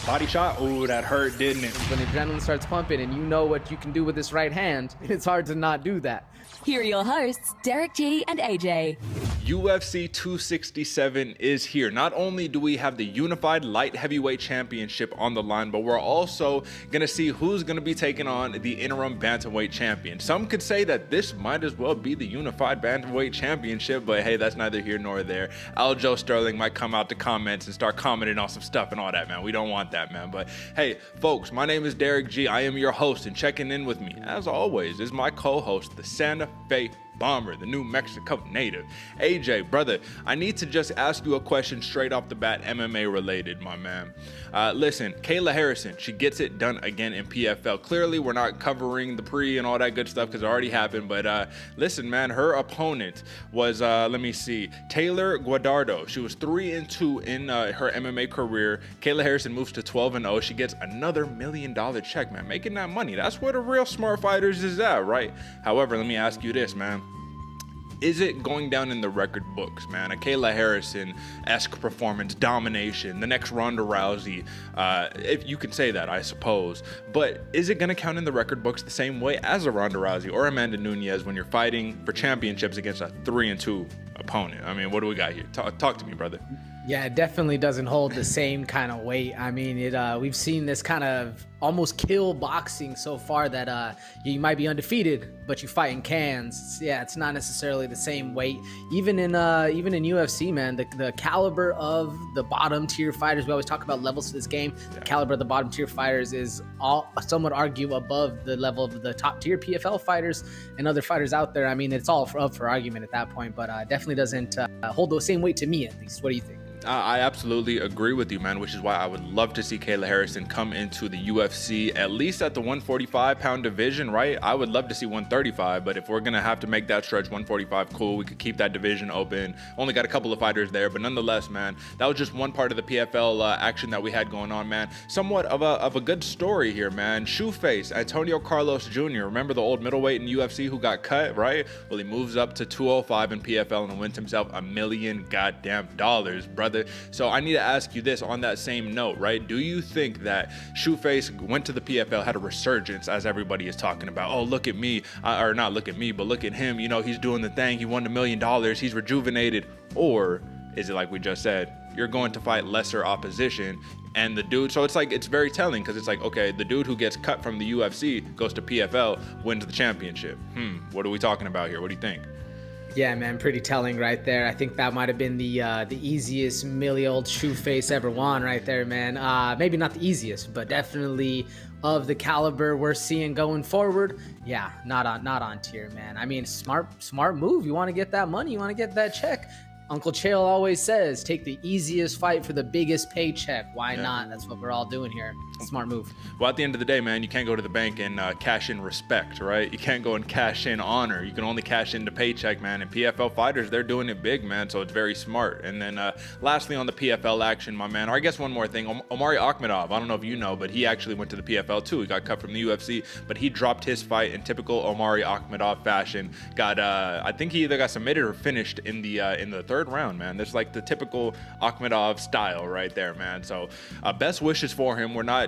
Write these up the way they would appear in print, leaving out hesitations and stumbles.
Body shot. Ooh, that hurt, didn't it? When adrenaline starts pumping and you know what you can do with this right hand, it's hard to not do that. Here are your hosts, Derick G and AJ. UFC 267 is here. Not only do we have the unified light heavyweight championship on the line, but we're also going to see who's going to be taking on the interim bantamweight champion. Some could say that this might as well be the unified bantamweight championship, but hey, that's neither here nor there. Aljo Sterling might come out to comments and start commenting on some stuff and all that, man. We don't want that, man. But hey, folks, my name is Derick G. I am your host, and checking in with me, as always, is my co-host, the Santa Fe Bomber, the New Mexico native. AJ, brother, I need to just ask you a question straight off the bat, MMA related, my man. Listen, Kayla Harrison, she gets it done again in PFL. Clearly, we're not covering the pre and all that good stuff because it already happened, but listen, man, her opponent was, Taylor Guadardo. She was 3-2 in her MMA career. Kayla Harrison moves to 12-0. She gets another $1 million check, man. Making that money. That's where the real smart fighters is at, right? However, let me ask you this, man. Is it going down in the record books, man? A Kayla Harrison-esque performance, domination, the next Ronda Rousey, if you can say that, I suppose. But is it going to count in the record books the same way as a Ronda Rousey or Amanda Nunes when you're fighting for championships against a 3-2 opponent? I mean, what do we got here? Talk to me, brother. Yeah, it definitely doesn't hold the same kind of weight. I mean, we've seen this kind of almost kill boxing so far that you might be undefeated, but you fight in cans. Yeah, it's not necessarily the same weight. Even in UFC, man, the caliber of the bottom tier fighters, we always talk about levels to this game. The caliber of the bottom tier fighters is some would argue above the level of the top tier PFL fighters and other fighters out there. I mean, it's all up for argument at that point, but definitely doesn't hold the same weight to me, at least. What do you think? I absolutely agree with you, man, which is why I would love to see Kayla Harrison come into the UFC, at least at the 145-pound division, right? I would love to see 135, but if we're going to have to make that stretch 145, cool, we could keep that division open. Only got a couple of fighters there, but nonetheless, man, that was just one part of the PFL action that we had going on, man. Somewhat of a good story here, man. Shoeface, Antonio Carlos Jr., remember the old middleweight in UFC who got cut, right? Well, he moves up to 205 in PFL and wins himself $1 million goddamn dollars, brother. So I need to ask you this on that same note, right? Do you think that Shoeface went to the PFL, had a resurgence, as everybody is talking about? Oh, look at me, or not look at me, but look at him. You know, he's doing the thing. He won $1 million. He's rejuvenated. Or is it like we just said? You're going to fight lesser opposition, and the dude, so it's like, it's very telling because it's like, okay, the dude who gets cut from the UFC goes to PFL, wins the championship. What are we talking about here? What do you think? Yeah, man, pretty telling right there. I think that might have been the easiest milli-old Shoeface ever won right there, man. Maybe not the easiest, but definitely of the caliber we're seeing going forward. Yeah, not on tier, man. I mean, smart move. You want to get that money, you want to get that check. Uncle Chael always says, take the easiest fight for the biggest paycheck. Why not? That's what we're all doing here. Smart move. Well, at the end of the day, man, you can't go to the bank and cash in respect, right? You can't go and cash in honor. You can only cash in the paycheck, man. And PFL fighters, they're doing it big, man, so it's very smart. And then lastly on the PFL action, my man, or I guess one more thing, Omari Akhmadov, I don't know if you know, but he actually went to the PFL too. He got cut from the UFC, but he dropped his fight in typical Omari Akhmadov fashion. I think he either got submitted or finished in the third round, man. That's like the typical Akhmadov style right there, man. So best wishes for him. We're not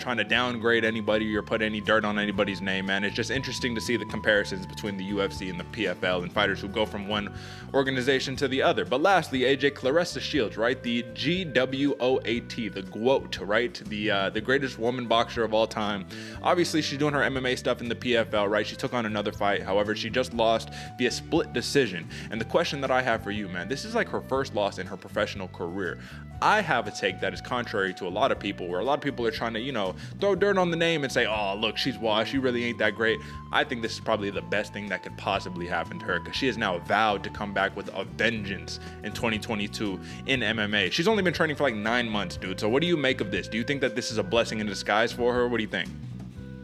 trying to downgrade anybody or put any dirt on anybody's name, man. It's just interesting to see the comparisons between the UFC and the PFL and fighters who go from one organization to the other. But lastly, AJ, Claressa Shields, right? The GWOAT, the GWOAT, right? The greatest woman boxer of all time. Obviously, she's doing her MMA stuff in the PFL, right? She took on another fight. However, she just lost via split decision. And the question that I have for you, man, this is like her first loss in her professional career. I have a take that is contrary to a lot of people, where a lot of people are trying to, throw dirt on the name and say, oh, look, she's washed. She really ain't that great. I think this is probably the best thing that could possibly happen to her, because she has now vowed to come back with a vengeance in 2022 in MMA. She's only been training for like 9 months, dude. So what do you make of this? Do you think that this is a blessing in disguise for her? What do you think?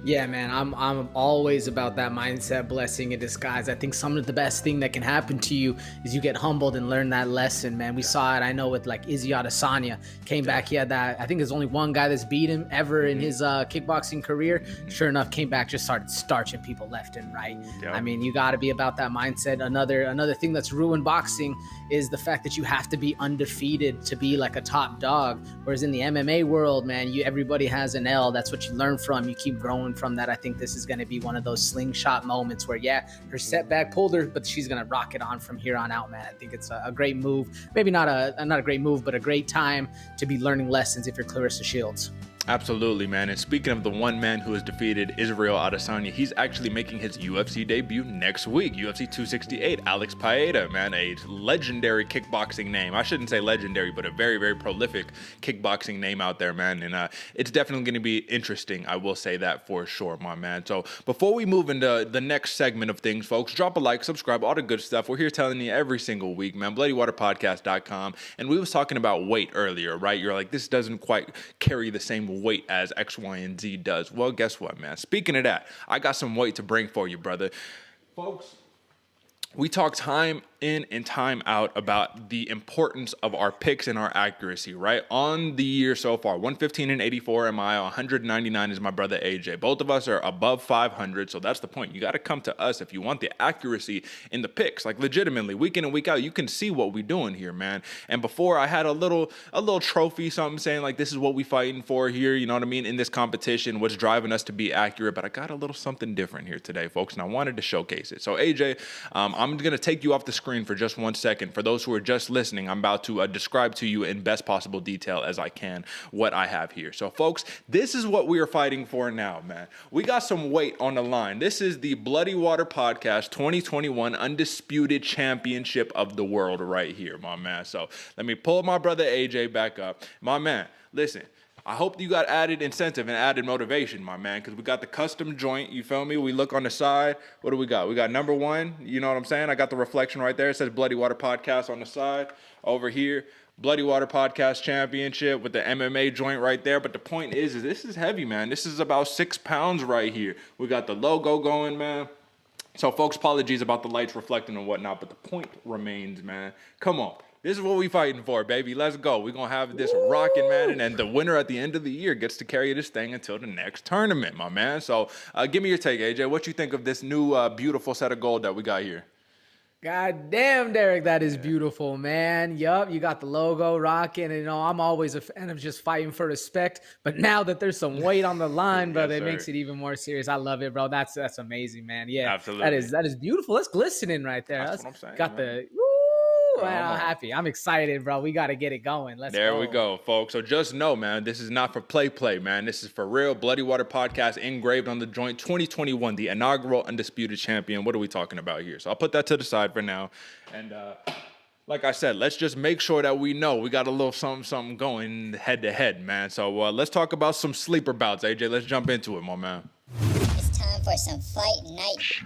Yeah, man, I'm always about that mindset, blessing in disguise. I think some of the best thing that can happen to you is you get humbled and learn that lesson, man. We saw it, I know, with like Izzy Adesanya. Came back, he had that, I think there's only one guy that's beat him ever in his kickboxing career. Sure enough, came back, just started starching people left and right. I mean, you got to be about that mindset. Another thing that's ruined boxing is the fact that you have to be undefeated to be like a top dog. Whereas in the MMA world, man, everybody has an L. That's what you learn from. You keep growing from that. I think this is going to be one of those slingshot moments where, yeah, her setback pulled her, but she's going to rock it on from here on out, man. I think it's a great move. Maybe not a great move, but a great time to be learning lessons if you're Claressa Shields. Absolutely, man. And speaking of the one man who has defeated Israel Adesanya, he's actually making his UFC debut next week. UFC 268, Alex Paeta, man, a legendary kickboxing name. I shouldn't say legendary, but a very, very prolific kickboxing name out there, man. And it's definitely going to be interesting. I will say that for sure, my man. So before we move into the next segment of things, folks, drop a like, subscribe, all the good stuff. We're here telling you every single week, man. BloodyWaterPodcast.com. And we was talking about weight earlier, right? You're like, this doesn't quite carry the same weight as X, Y, and Z does. Well, guess what, man? Speaking of that, I got some weight to bring for you, brother. Folks, we talk time in and time out about the importance of our picks and our accuracy, right? On the year so far, 115 and 84 am I, 199 is my brother AJ. Both of us are above 500, so that's the point. You got to come to us if you want the accuracy in the picks. Like, legitimately, week in and week out, you can see what we're doing here, man. And before, I had a little trophy, something saying like, this is what we fighting for here, you know what I mean, in this competition, what's driving us to be accurate. But I got a little something different here today, folks, and I wanted to showcase it. So AJ, I'm going to take you off the screen for just 1 second. For those who are just listening, I'm about to describe to you in best possible detail as I can what I have here. So folks, this is what we are fighting for now, man. We got some weight on the line. This is the Bloody Water Podcast 2021 Undisputed Championship of the World right here, my man. So let me pull my brother AJ back up. My man, listen, I hope you got added incentive and added motivation, my man, because we got the custom joint, you feel me? We look on the side. What do we got? We got number one, you know what I'm saying? I got the reflection right there. It says Bloody Water Podcast on the side. Over here, Bloody Water Podcast Championship with the MMA joint right there. But the point is this is heavy, man. This is about 6 pounds right here. We got the logo going, man. So, folks, apologies about the lights reflecting and whatnot, but the point remains, man. Come on. This is what we fighting for, baby. Let's go. We're going to have this rocking, man. And then the winner at the end of the year gets to carry this thing until the next tournament, my man. So give me your take, AJ. What you think of this new beautiful set of gold that we got here? God damn, Derick, that is beautiful, man. Yup, you got the logo rocking. And, I'm always a fan of just fighting for respect. But now that there's some weight on the line, brother, it makes it even more serious. I love it, bro. That's amazing, man. Yeah, absolutely. That is beautiful. That's glistening right there. That's what I'm saying. Got man. Man, I'm happy. I'm excited, bro. We got to get it going. There we go, folks. So just know, man, this is not for play, man. This is for real. Bloody Water Podcast engraved on the joint 2021, the inaugural Undisputed Champion. What are we talking about here? So I'll put that to the side for now. And like I said, let's just make sure that we know we got a little something going head to head, man. So let's talk about some sleeper bouts, AJ. Let's jump into it, my man. It's time for some fight night.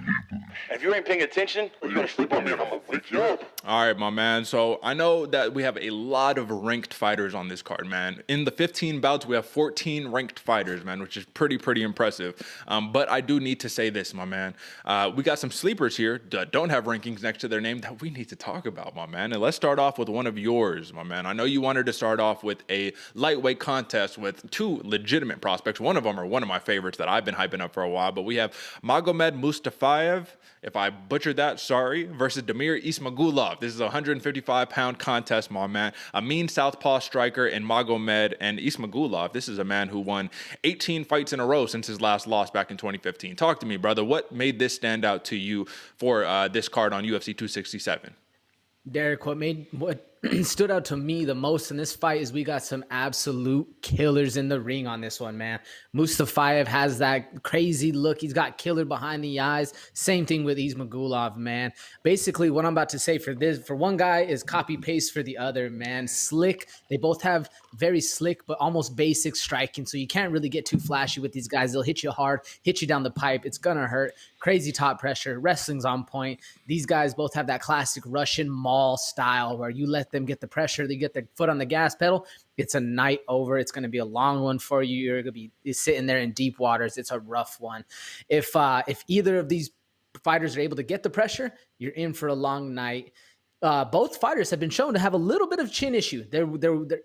If you ain't paying attention, you're gonna sleep on me and I'm gonna wake you up. All right, my man. So I know that we have a lot of ranked fighters on this card, man. In the 15 bouts, we have 14 ranked fighters, man, which is pretty impressive. But I do need to say this, my man. We got some sleepers here that don't have rankings next to their name that we need to talk about, my man. And let's start off with one of yours, my man. I know you wanted to start off with a lightweight contest with two legitimate prospects. One of them are one of my favorites that I've been hyping up for a while. But we have Magomed Mustafaev, if I butchered that, sorry, versus Damir Ismagulov. This is a 155-pound contest, my man. A mean southpaw striker in Magomed and Ismagulov. This is a man who won 18 fights in a row since his last loss back in 2015. Talk to me, brother. What made this stand out to you for this card on UFC 267? Derick, what stood out to me the most in this fight is we got some absolute killers in the ring on this one, man. Mustafaev has that crazy look. He's got killer behind the eyes. Same thing with Ismagulov, man. Basically, what I'm about to say for one guy is copy paste for the other, man. Slick. They both have very slick but almost basic striking, so you can't really get too flashy with these guys. They'll hit you hard, hit you down the pipe. It's gonna hurt. Crazy top pressure. Wrestling's on point. These guys both have that classic Russian maul style where you let them get the pressure, they get their foot on the gas pedal, It's a night over. It's going to be a long one for you. You're going to be sitting there in deep waters. It's a rough one. If either of these fighters are able to get the pressure, you're in for a long night. Both fighters have been shown to have a little bit of chin issue. They're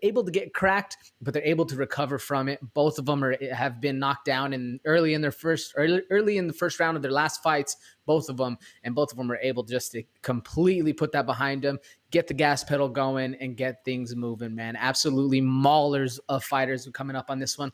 able to get cracked, but they're able to recover from it. Both of them have been knocked down early in the first round of their last fights. Both of them are able just to completely put that behind them, get the gas pedal going, and get things moving. Man, absolutely maulers of fighters coming up on this one.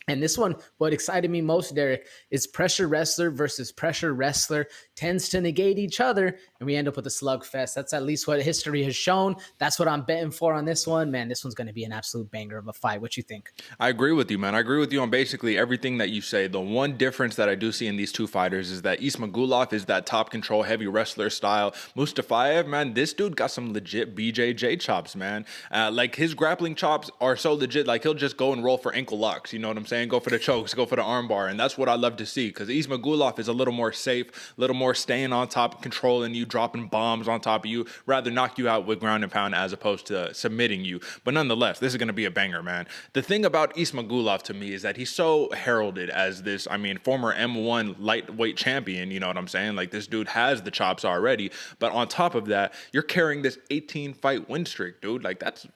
And this one, what excited me most, Derick, is pressure wrestler versus pressure wrestler tends to negate each other, and we end up with a slugfest. That's at least what history has shown. That's what I'm betting for on this one. Man, this one's going to be an absolute banger of a fight. What you think? I agree with you, man. I agree with you on basically everything that you say. The one difference that I do see in these two fighters is that Ismagulov is that top control heavy wrestler style. Mustafaev, man, this dude got some legit BJJ chops, man. Like his grappling chops are so legit. Like he'll just go and roll for ankle locks. You know what I'm saying? Go for the chokes, go for the armbar, and that's what I love to see, because Ismagulov is a little more safe, a little more staying on top, controlling you, dropping bombs on top of you, rather knock you out with ground and pound as opposed to submitting you. But nonetheless, this is going to be a banger, man. The thing about Ismagulov to me is that he's so heralded as this, former M1 lightweight champion, you know what I'm saying? Like this dude has the chops already, but on top of that, you're carrying this 18-fight win streak, dude. Like that's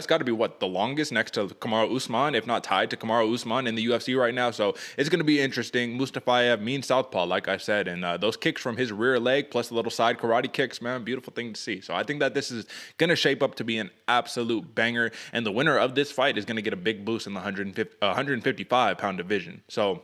got to be what, the longest next to Kamaru Usman, if not tied to Kamaru Usman in the UFC right now. So it's going to be interesting. Mustafaev, mean southpaw, like I said, and those kicks from his rear leg plus the little side karate kicks, man, beautiful thing to see. So I think that this is going to shape up to be an absolute banger, and the winner of this fight is going to get a big boost in the 155-pound division. So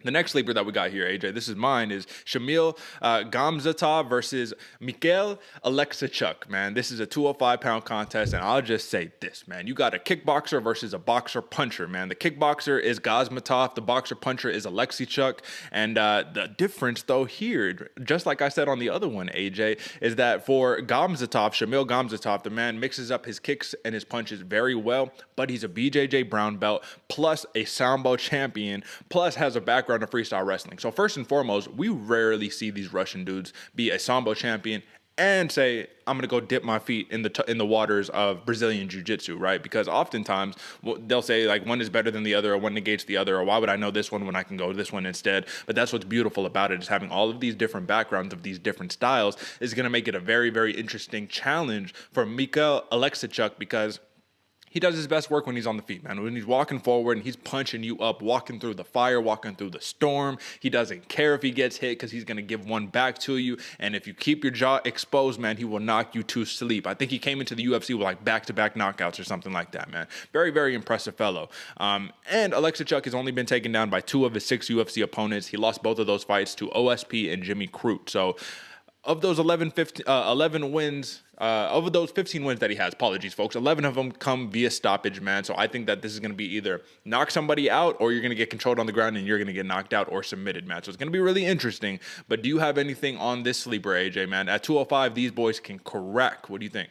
the next sleeper that we got here, AJ, this is mine, is Shamil Gamzatov versus Michal Alexichuk, man. This is a 205-pound contest, and I'll just say this, man. You got a kickboxer versus a boxer-puncher, man. The kickboxer is Gamzatov. The boxer-puncher is Alexichuk. And the difference, though, here, just like I said on the other one, AJ, is that for Gamzatov, Shamil Gamzatov, the man mixes up his kicks and his punches very well, but he's a BJJ brown belt, plus a Sambo champion, plus has a background of freestyle wrestling. So first and foremost, we rarely see these Russian dudes be a Sambo champion and say, I'm going to go dip my feet in the waters of Brazilian jiu-jitsu, right? Because oftentimes they'll say like one is better than the other, or one negates the other, or why would I know this one when I can go this one instead? But that's what's beautiful about it, is having all of these different backgrounds of these different styles is going to make it a very, very interesting challenge for Michal Alexichuk, because he does his best work when he's on the feet, man. When he's walking forward and he's punching you up, walking through the fire, walking through the storm. He doesn't care if he gets hit, because he's going to give one back to you. And if you keep your jaw exposed, man, he will knock you to sleep. I think he came into the UFC with like back-to-back knockouts or something like that, man. Very, very impressive fellow. And Alexichuk has only been taken down by 2 of his 6 UFC opponents. He lost both of those fights to OSP and Jimmy Crute. So of those 11 wins, of those 15 wins that he has, apologies, folks, 11 of them come via stoppage, man. So I think that this is going to be either knock somebody out, or you're going to get controlled on the ground and you're going to get knocked out or submitted, man. So it's going to be really interesting. But do you have anything on this sleeper, AJ, man? At 205, these boys can crack. What do you think?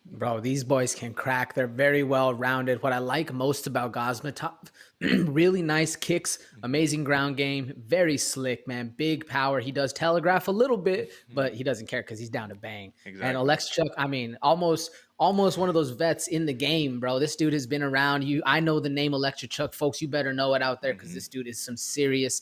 Bro, these boys can crack. They're very well rounded. What I like most about Gamzatov, really nice kicks, amazing ground game, very slick, man. Big power. He does telegraph a little bit, but he doesn't care because he's down to bang. Exactly. And Alexichuk, almost one of those vets in the game, bro. This dude has been around. I know the name Alexichuk, folks. You better know it out there, because this dude is some serious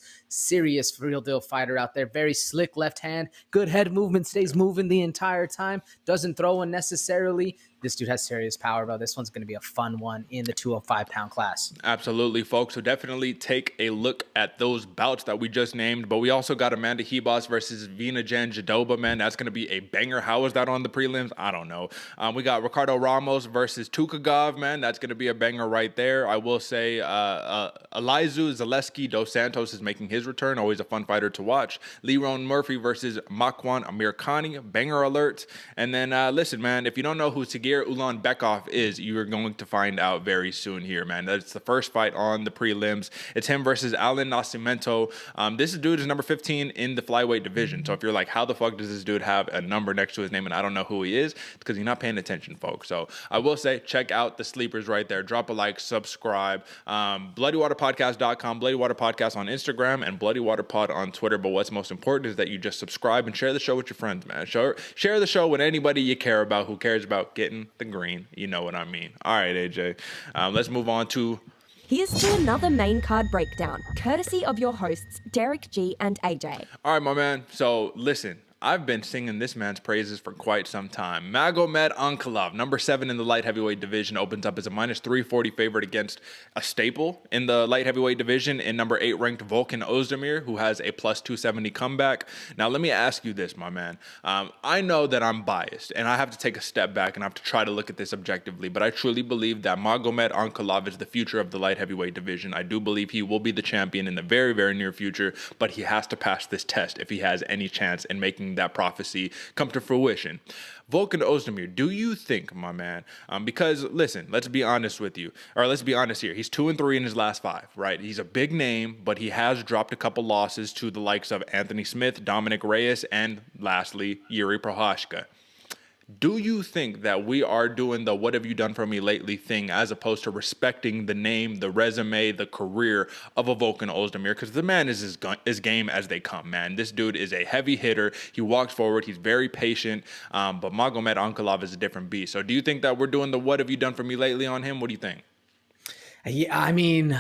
real deal fighter out there. Very slick left hand, good head movement, stays moving the entire time, doesn't throw unnecessarily. This dude has serious power, bro. This one's going to be a fun one in the 205-pound class. Absolutely, folks. So definitely take a look at those bouts that we just named. But we also got Amanda Ribas versus Vinajan Jadova, man. That's going to be a banger. How is that on the prelims? I don't know. We got Ricardo Ramos versus Tukagov, man. That's going to be a banger right there. I will say Elizu Zaleski dos Santos is making his return. Always a fun fighter to watch. Leron Murphy versus Makwan Amirkhani. Banger alert. And then, listen, man, if you don't know who Sigir Ulanbekov is, you're going to find out very soon here, man. That's the first fight on the prelims. It's him versus Alan Nascimento. This dude is number 15 in the flyweight division. So if you're like, how the fuck does this dude have a number next to his name and I don't know who he is? It's because you're not paying attention, folks. So I will say, check out the sleepers right there. Drop a like, subscribe. BloodyWaterPodcast.com, Bloody Water Podcast on Instagram, and Bloody Water Pod on Twitter. But what's most important is that you just subscribe and share the show with your friends, man. Share the show with anybody you care about who cares about getting getting the green. You know what I mean. All right, AJ. Let's move on to... Here's to another main card breakdown, courtesy of your hosts, Derick G and AJ. All right, my man. So listen, I've been singing this man's praises for quite some time. Magomed Ankalaev, number 7 in the light heavyweight division, opens up as a minus 340 favorite against a staple in the light heavyweight division in number 8 ranked Volkan Oezdemir, who has a plus 270 comeback. Now, let me ask you this, my man. I know that I'm biased, and I have to take a step back and I have to try to look at this objectively, but I truly believe that Magomed Ankalaev is the future of the light heavyweight division. I do believe he will be the champion in the very, very near future, but he has to pass this test if he has any chance in making that prophecy come to fruition. Volkan Oezdemir, do you think, my man, because listen, let's be honest with you, or let's be honest here, he's 2-3 in his last 5, right? He's a big name, but he has dropped a couple losses to the likes of Anthony Smith, Dominic Reyes, and lastly, Yuri Prochazka. Do you think that we are doing the what have you done for me lately thing as opposed to respecting the name, the resume, the career of a Volkan Oezdemir? Because the man is as game as they come, man. This dude is a heavy hitter. He walks forward. He's very patient. But Magomed Ankalaev is a different beast. So do you think that we're doing the what have you done for me lately on him? What do you think? Yeah, I mean,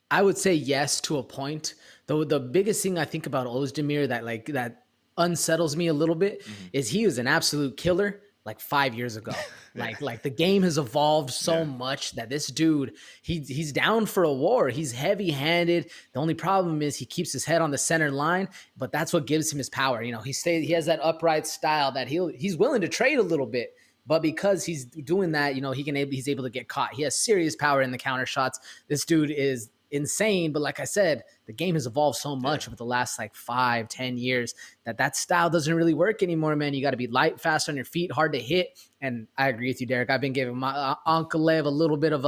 I would say yes to a point. Though the biggest thing I think about Oezdemir that unsettles me a little bit is he was an absolute killer like 5 years ago. Like the game has evolved so much that this dude, he's down for a war. He's heavy-handed. The only problem is he keeps his head on the center line, but that's what gives him his power. You know, he has that upright style that he's willing to trade a little bit. But because he's doing that, you know, he's able to get caught. He has serious power in the counter shots. This dude is insane. But like I said, the game has evolved so much over the last 5-10 years that style doesn't really work anymore, man. You got to be light, fast on your feet, hard to hit. And I agree with you, Derick. I've been giving my Ankalaev a little bit of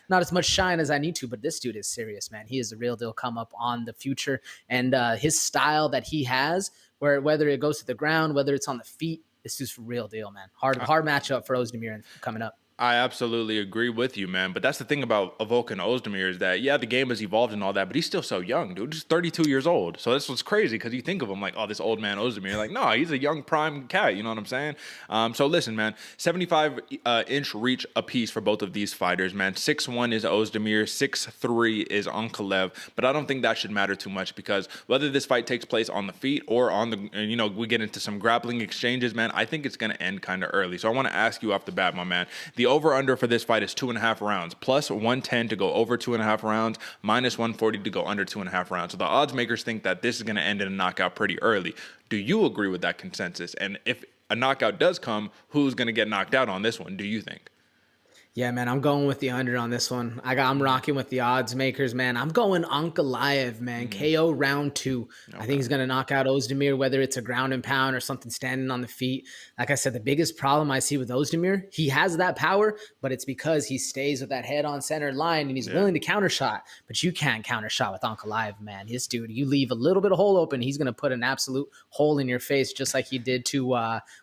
not as much shine as I need to, but this dude is serious, man. He is the real deal come up on the future. And his style that he has, whether it goes to the ground, whether it's on the feet, this is for real deal, man. Hard matchup for Oezdemir coming up. I absolutely agree with you, man. But that's the thing about Volkan Oezdemir is that, yeah, the game has evolved and all that, but he's still so young, dude. He's 32 years old. So that's what's crazy because you think of him like, oh, this old man Oezdemir. Like, no, he's a young prime cat. You know what I'm saying? So listen, man, 75-inch reach apiece for both of these fighters, man. 6'1" is Oezdemir, 6'3" is Ankalaev. But I don't think that should matter too much because whether this fight takes place on the feet or on the, we get into some grappling exchanges, man, I think it's going to end kind of early. So I want to ask you off the bat, my man, the over-under for this fight is 2.5 rounds, plus 110 to go over 2.5 rounds, minus 140 to go under 2.5 rounds. So the odds makers think that this is going to end in a knockout pretty early. Do you agree with that consensus? And if a knockout does come, who's going to get knocked out on this one, do you think? Yeah, man, I'm going with the under on this one. I'm rocking with the odds makers, man. I'm going Ankalaev, man. KO round 2. Okay. I think he's going to knock out Oezdemir, whether it's a ground and pound or something standing on the feet. Like I said, the biggest problem I see with Oezdemir, he has that power, but it's because he stays with that head on center line and he's willing to counter shot. But you can't counter shot with Ankalaev, man. This dude, you leave a little bit of hole open, he's going to put an absolute hole in your face, just like he did to,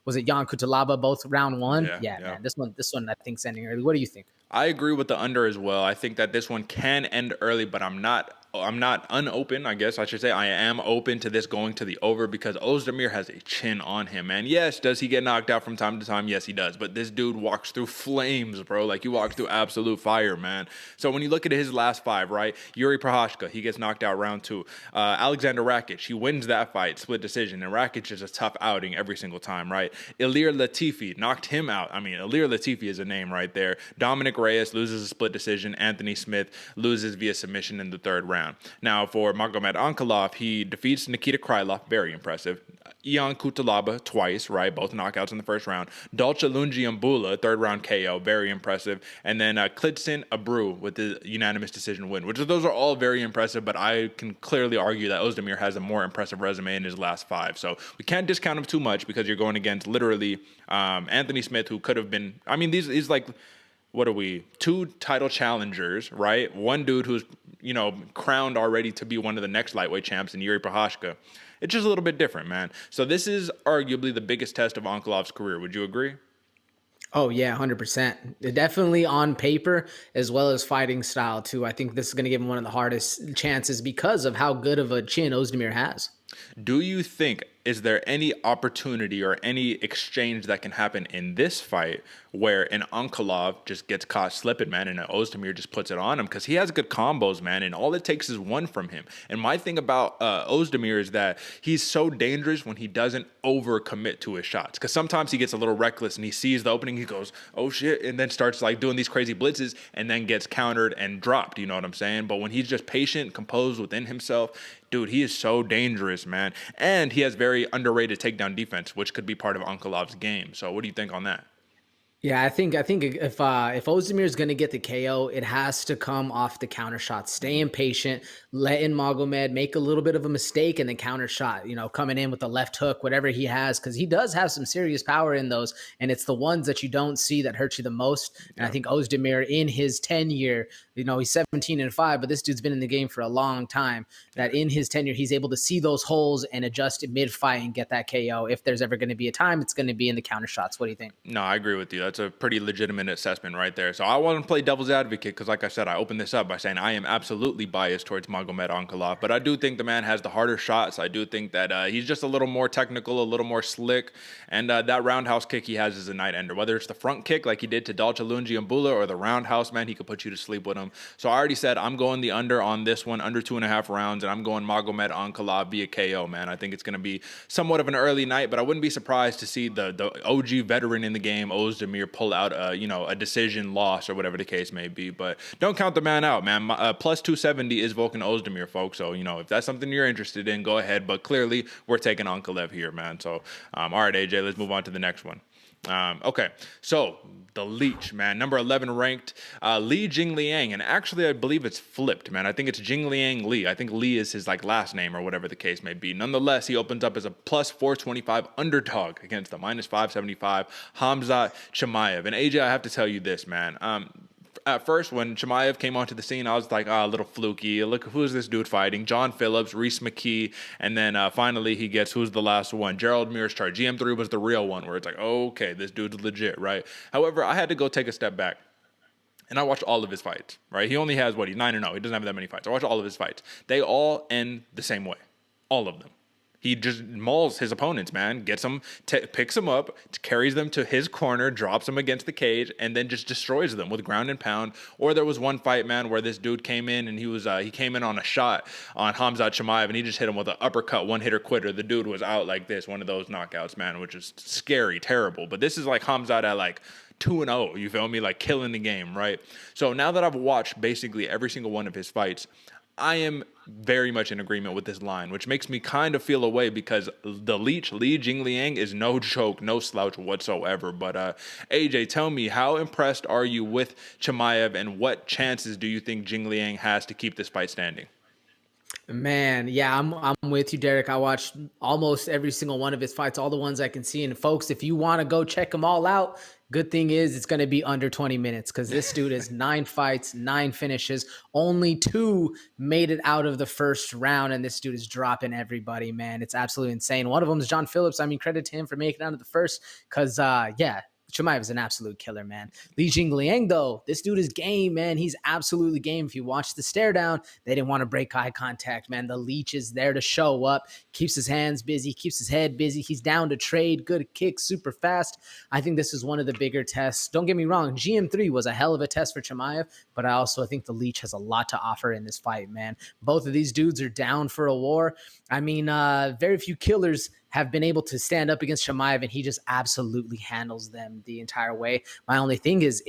was it Jan Kutalaba, both round 1? Yeah, man. This one I think's ending early. What do you think? I agree with the under as well. I think that this one can end early, but I'm not unopen, I guess I should say. I am open to this going to the over because Oezdemir has a chin on him, man. Yes, does he get knocked out from time to time? Yes, he does. But this dude walks through flames, bro. Like, he walks through absolute fire, man. So when you look at his last 5, right? Yuri Prochazka, he gets knocked out round 2. Alexander Rakic, he wins that fight, split decision. And Rakic is a tough outing every single time, right? Ilir Latifi knocked him out. I mean, Ilir Latifi is a name right there. Dominic Reyes loses a split decision. Anthony Smith loses via submission in the 3rd round. Now, for Magomed Ankalaev, he defeats Nikita Krylov, very impressive. Ion Kutalaba twice, right? Both knockouts in the 1st round. Dolce Lungiambula, 3rd round KO, very impressive. And then Klidson Abreu with the unanimous decision win, those are all very impressive, but I can clearly argue that Oezdemir has a more impressive resume in his last 5. So we can't discount him too much because you're going against literally Anthony Smith, who could have been, I mean, he's like, what are we? 2 title challengers, right? One dude who's, crowned already to be one of the next lightweight champs in Yuri Prochazka. It's just a little bit different, man. So this is arguably the biggest test of Ankalaev's career. Would you agree? Oh, yeah, 100%. Definitely on paper as well as fighting style, too. I think this is going to give him one of the hardest chances because of how good of a chin Oezdemir has. Do you think, is there any opportunity or any exchange that can happen in this fight where an Ankalaev just gets caught slipping, man, and an Oezdemir just puts it on him? Because he has good combos, man, and all it takes is one from him. And my thing about Oezdemir is that he's so dangerous when he doesn't overcommit to his shots. Because sometimes he gets a little reckless and he sees the opening, he goes, oh shit, and then starts like doing these crazy blitzes and then gets countered and dropped, you know what I'm saying? But when he's just patient, composed within himself, dude, he is so dangerous, man. And he has very underrated takedown defense, which could be part of Ankalaev's game. So what do you think on that? Yeah, I think if Oezdemir is going to get the KO, it has to come off the counter shot. Staying patient, letting Magomed make a little bit of a mistake and then counter shot, coming in with the left hook, whatever he has, because he does have some serious power in those, and it's the ones that you don't see that hurt you the most. And I think Oezdemir in his tenure, he's 17-5, but this dude's been in the game for a long time, that in his tenure, he's able to see those holes and adjust it mid-fight and get that KO. If there's ever going to be a time, it's going to be in the counter shots. What do you think? No, I agree with you. That's a pretty legitimate assessment right there. So I want to play devil's advocate because, like I said, I opened this up by saying I am absolutely biased towards Magomed Ankalaev, but I do think the man has the harder shots. I do think that he's just a little more technical, a little more slick, and that roundhouse kick he has is a night ender. Whether it's the front kick like he did to Dalcha Lungi and Bula or the roundhouse, man, he could put you to sleep with him. So I already said I'm going the under on this one, under 2.5 rounds, and I'm going Magomed Ankalaev via KO, man. I think it's going to be somewhat of an early night, but I wouldn't be surprised to see the OG veteran in the game, Oezdemir, pull out a decision loss or whatever the case may be. But don't count the man out, man. Plus 270 is Volkan Oezdemir, folks. So, if that's something you're interested in, go ahead. But clearly, we're taking Ankalaev here, man. So, all right, AJ, let's move on to the next one. Okay, so the Leech, man, number 11 ranked, Li Jingliang, and actually I believe it's flipped, man. I think it's Jingliang Li. I think Li is his last name or whatever the case may be. Nonetheless, he opens up as a plus 425 underdog against the minus 575 Khamzat Chimaev. And AJ, I have to tell you this, man. At first, when Chimaev came onto the scene, I was like, a little fluky. Look, who's this dude fighting? John Phillips, Reese McKee, and then finally he gets, who's the last one? Gerald Mearshart. GM3 was the real one, where it's like, okay, this dude's legit, right? However, I had to go take a step back. And I watched all of his fights, right? He only has, he's 9-0. He doesn't have that many fights. I watched all of his fights. They all end the same way. All of them. He just mauls his opponents, man. Gets them, picks them up, carries them to his corner, drops them against the cage, and then just destroys them with ground and pound. Or there was one fight, man, where this dude came in and he came in on a shot on Khamzat Chimaev, and he just hit him with an uppercut, one-hitter quitter. The dude was out like this, one of those knockouts, man, which is scary, terrible. But this is like Khamzat at 2-0, you feel me? Killing the game, right? So now that I've watched basically every single one of his fights, I am very much in agreement with this line, which makes me kind of feel away because the Leech, Li Jingliang, is no joke, no slouch whatsoever. But AJ, tell me, how impressed are you with Chimaev, and what chances do you think Jingliang has to keep this fight standing? Man, yeah, I'm with you, Derick. I watched almost every single one of his fights, all the ones I can see. And folks, if you want to go check them all out, good thing is it's going to be under 20 minutes because this dude has 9 fights, 9 finishes. Only 2 made it out of the first round, and this dude is dropping everybody, man. It's absolutely insane. One of them is John Phillips. I mean, credit to him for making it out of the first because, Chimaev is an absolute killer, man. Li Jingliang, though, this dude is game, man. He's absolutely game. If you watch the stare down, they didn't want to break eye contact, man. The Leech is there to show up, keeps his hands busy, keeps his head busy. He's down to trade, good kicks, super fast. I think this is one of the bigger tests. Don't get me wrong, GM3 was a hell of a test for Chimaev, but I also think the Leech has a lot to offer in this fight, man. Both of these dudes are down for a war. I mean, very few killers have been able to stand up against Chimaev, and he just absolutely handles them the entire way. My only thing is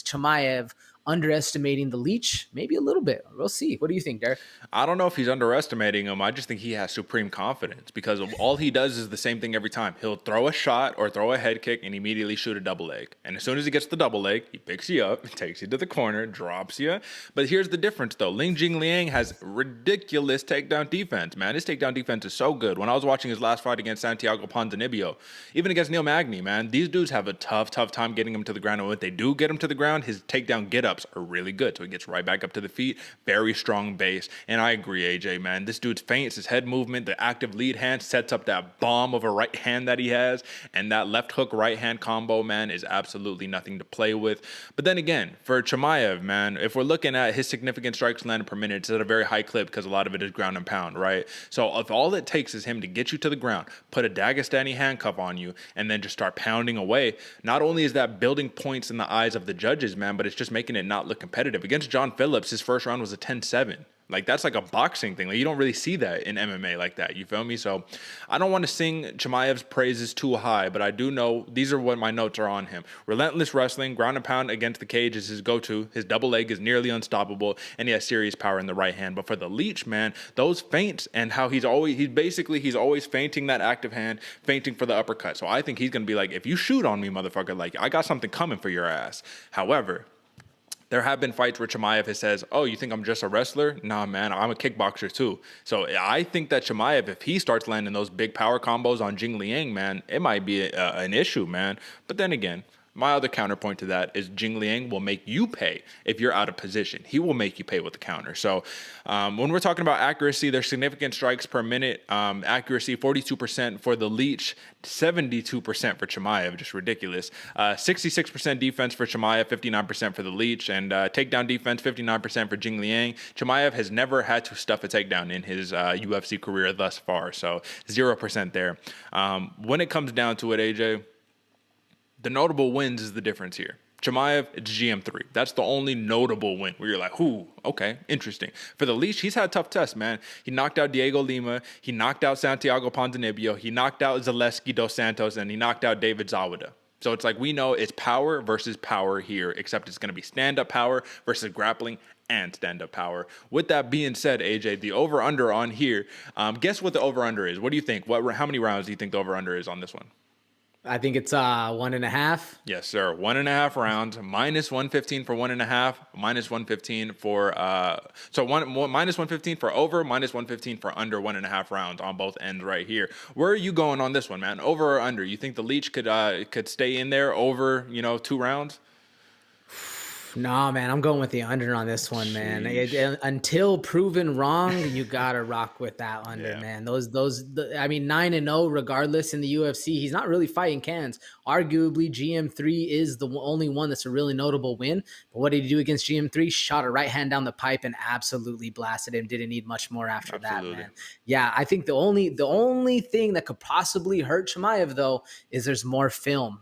Chimaev underestimating the Leech? Maybe a little bit. We'll see. What do you think, Derick? I don't know if he's underestimating him. I just think he has supreme confidence because all he does is the same thing every time. He'll throw a shot or throw a head kick and immediately shoot a double leg. And as soon as he gets the double leg, he picks you up, takes you to the corner, drops you. But here's the difference, though. Li Jingliang has ridiculous takedown defense, man. His takedown defense is so good. When I was watching his last fight against Santiago Ponzinibbio, even against Neil Magny, man, these dudes have a tough time getting him to the ground. And when they do get him to the ground, his takedown get up sit-ups are really good. So he gets right back up to the feet. Very strong base. And I agree, AJ, man. This dude's feints, his head movement, the active lead hand sets up that bomb of a right hand that he has. And that left hook right hand combo, man, is absolutely nothing to play with. But then again, for Chimaev, man, if we're looking at his significant strikes landed per minute, it's at a very high clip because a lot of it is ground and pound, right? So if all it takes is him to get you to the ground, put a Dagestani handcuff on you, and then just start pounding away, not only is that building points in the eyes of the judges, man, but it's just making it not look competitive. Against John Phillips, his first round was a 10-7. Like, that's like a boxing thing. Like, you don't really see that in MMA like that. You feel me? So I don't want to sing Chimaev's praises too high, but I do know these are what my notes are on him. Relentless wrestling, ground and pound against the cage is his go-to. His double leg is nearly unstoppable, and he has serious power in the right hand. But for the Leech, man, those feints and how he's always feinting that active hand, feinting for the uppercut. So I think he's going to be like, if you shoot on me, motherfucker, like, I got something coming for your ass. However, there have been fights where Chimaev has says, oh, you think I'm just a wrestler? Nah, man, I'm a kickboxer too. So I think that Chimaev, if he starts landing those big power combos on Jingliang, man, it might be an issue, man. But then again, my other counterpoint to that is Jingliang will make you pay if you're out of position. He will make you pay with the counter. So when we're talking about accuracy, there's significant strikes per minute. Accuracy, 42% for the Leech, 72% for Chimaev, just ridiculous. 66% defense for Chimaev, 59% for the Leech, and takedown defense, 59% for Jingliang. Chimaev has never had to stuff a takedown in his UFC career thus far, so 0% there. When it comes down to it, AJ, the notable wins is the difference here. Chimaev, it's GM3. That's the only notable win where you're like, ooh, okay, interesting. For the Leech, he's had tough tests, man. He knocked out Diego Lima. He knocked out Santiago Ponzinibbio. He knocked out Zaleski dos Santos, and he knocked out David Zawada. So it's like we know it's power versus power here, except it's going to be stand-up power versus grappling and stand-up power. With that being said, AJ, the over-under on here, guess what the over-under is? What do you think? How many rounds do you think the over-under is on this one? I think it's 1.5. Yes, sir. 1.5 rounds, minus 115 for 1.5, minus 115 for minus 115 for over, minus 115 for under 1.5 rounds on both ends right here. Where are you going on this one, man? Over or under? You think the Leech could stay in there over 2 rounds? Nah, man, I'm going with the under on this one, man. Until proven wrong, you gotta rock with that under, man. I mean, 9-0 regardless in the UFC. He's not really fighting cans. Arguably, GM3 is the only one that's a really notable win. But what did he do against GM3? Shot a right hand down the pipe and absolutely blasted him. Didn't need much more after that, man. Yeah, I think the only thing that could possibly hurt Chimaev though is there's more film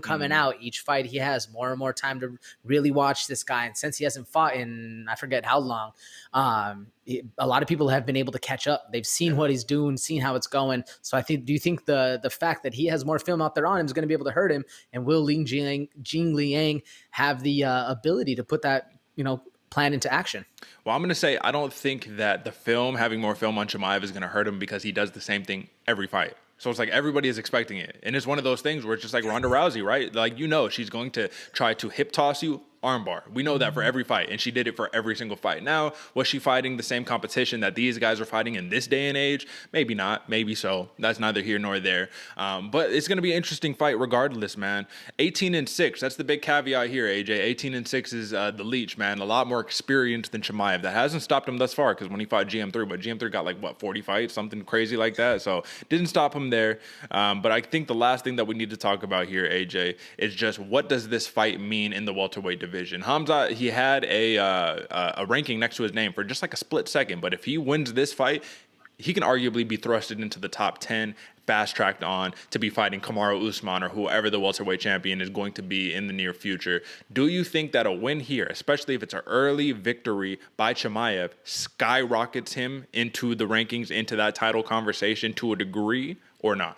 coming out. Each fight he has more and more time to really watch this guy, and since he hasn't fought in I forget how long, a lot of people have been able to catch up. They've seen what he's doing, seen how it's going. So do you think the fact that he has more film out there on him is going to be able to hurt him? And will Jingliang have the ability to put that plan into action? Well, I'm going to say I don't think that having more film on Chimaev is going to hurt him because he does the same thing every fight. So it's like everybody is expecting it. And it's one of those things where it's just like Ronda Rousey, right? Like, she's going to try to hip toss you, armbar. We know that for every fight, and she did it for every single fight. Now, was she fighting the same competition that these guys are fighting in this day and age? Maybe not. Maybe so. That's neither here nor there. But it's going to be an interesting fight regardless, man. 18-6. That's the big caveat here, AJ. 18-6 is the Leech, man. A lot more experience than Chimaev. That hasn't stopped him thus far because when he fought GM3, but GM3 got 40 fights, something crazy like that. So didn't stop him there. But I think the last thing that we need to talk about here, AJ, is just what does this fight mean in the welterweight division? Khamzat, he had a ranking next to his name for just like a split second, but if he wins this fight, he can arguably be thrusted into the top 10, fast-tracked on to be fighting Kamaru Usman or whoever the welterweight champion is going to be in the near future. Do you think that a win here, especially if it's an early victory by Chimaev, skyrockets him into the rankings, into that title conversation to a degree, or not?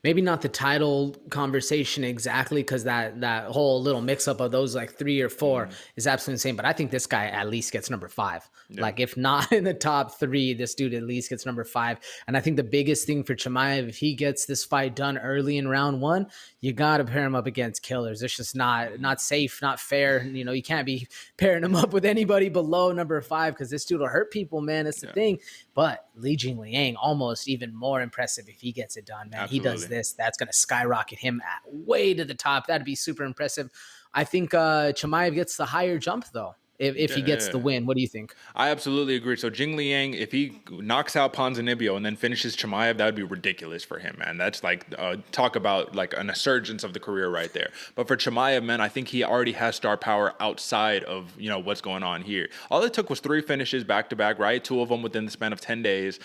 Maybe not the title conversation exactly, because that whole little mix-up of those 3 or 4 is absolutely insane. But I think this guy at least gets number 5. Yeah. Like, if not in the top 3, this dude at least gets number 5. And I think the biggest thing for Chimaev, if he gets this fight done early in round 1, you got to pair him up against killers. It's just not safe, not fair. You can't be pairing him up with anybody below number 5 because this dude will hurt people, man. That's the thing. But Li Jingliang, almost even more impressive if he gets it done, man. Absolutely. He does this, that's going to skyrocket him way to the top. That'd be super impressive. I think Chimaev gets the higher jump, though, if he gets the win. What do you think? I absolutely agree. So Jingliang, if he knocks out Ponzinibbio and then finishes Chimaev, that would be ridiculous for him, man. That's like, talk about like an insurgence of the career right there. But for Chimaev, man, I think he already has star power outside of, what's going on here. All it took was 3 finishes back-to-back, right? 2 of them within the span of 10 days.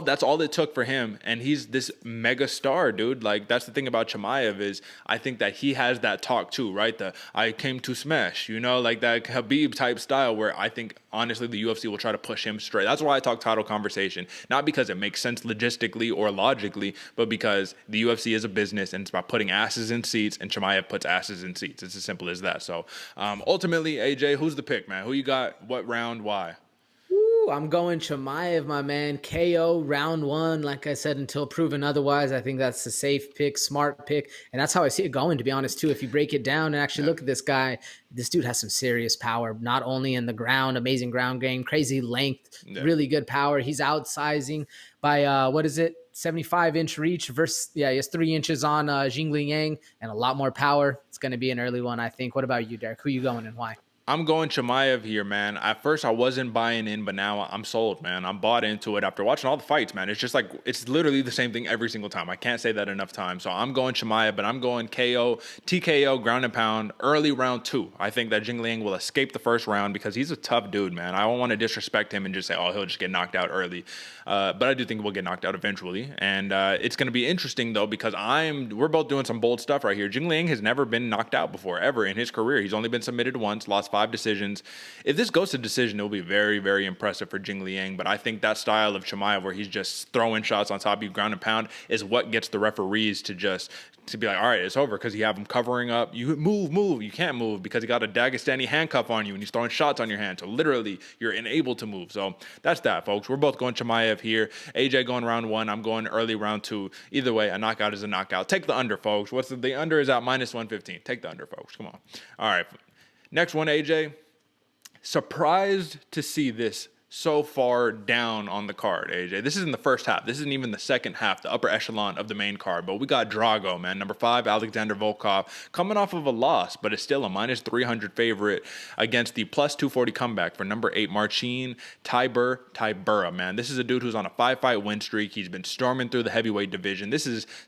That's all it took for him, and he's this mega star, dude. Like, that's the thing about Chimaev is I think that he has that talk too, right? I came to smash, like that Khabib type style where I think, honestly, the UFC will try to push him straight. That's why I talk title conversation, not because it makes sense logistically or logically, but because the UFC is a business, and it's about putting asses in seats, and Chimaev puts asses in seats. It's as simple as that. So, ultimately, AJ, who's the pick, man? Who you got? What round? Why? I'm going Chimaev, my man. KO round 1, like I said, until proven otherwise. I think that's a safe pick, smart pick, and that's how I see it going, to be honest, too. If you break it down and actually look at this guy, this dude has some serious power, not only in the ground, amazing ground game, crazy length, really good power. He's outsizing by, 75-inch reach versus, he has 3 inches on Jingliang and a lot more power. It's going to be an early one, I think. What about you, Derick? Who you going and why? I'm going Chimaev here, man. At first, I wasn't buying in, but now I'm sold, man. I'm bought into it after watching all the fights, man. It's just like, it's literally the same thing every single time. I can't say that enough times. So I'm going Chimaev, but I'm going KO, TKO, ground and pound, early round 2. I think that Jingliang will escape the first round because he's a tough dude, man. I don't want to disrespect him and just say, he'll just get knocked out early. But I do think we'll get knocked out eventually. And it's going to be interesting, though, because we're both doing some bold stuff right here. Jingliang has never been knocked out before, ever in his career. He's only been submitted once, lost 5 decisions. If this goes to decision, it'll be very, very impressive for Jingliang. But I think that style of Chimaev, where he's just throwing shots on top of you, ground and pound, is what gets the referees to be like, all right, it's over, because you have him covering up. You move. You can't move because he got a Dagestani handcuff on you and he's throwing shots on your hand. So literally, you're unable to move. So that's that, folks. We're both going Chimaev here. AJ going round 1. I'm going early round 2. Either way, a knockout is a knockout. Take the under, folks. The under is at -115. Take the under, folks. Come on. All right. Next one, AJ. Surprised to see this so far down on the card, AJ. This is in the first half. This isn't even the second half, the upper echelon of the main card. But we got Drago, man. Number 5, Alexander Volkov, coming off of a loss, but it's still a -300 favorite against the +240 comeback for number 8, Marcin Tybura, man. This is a dude who's on a 5-fight win streak. He's been storming through the heavyweight division.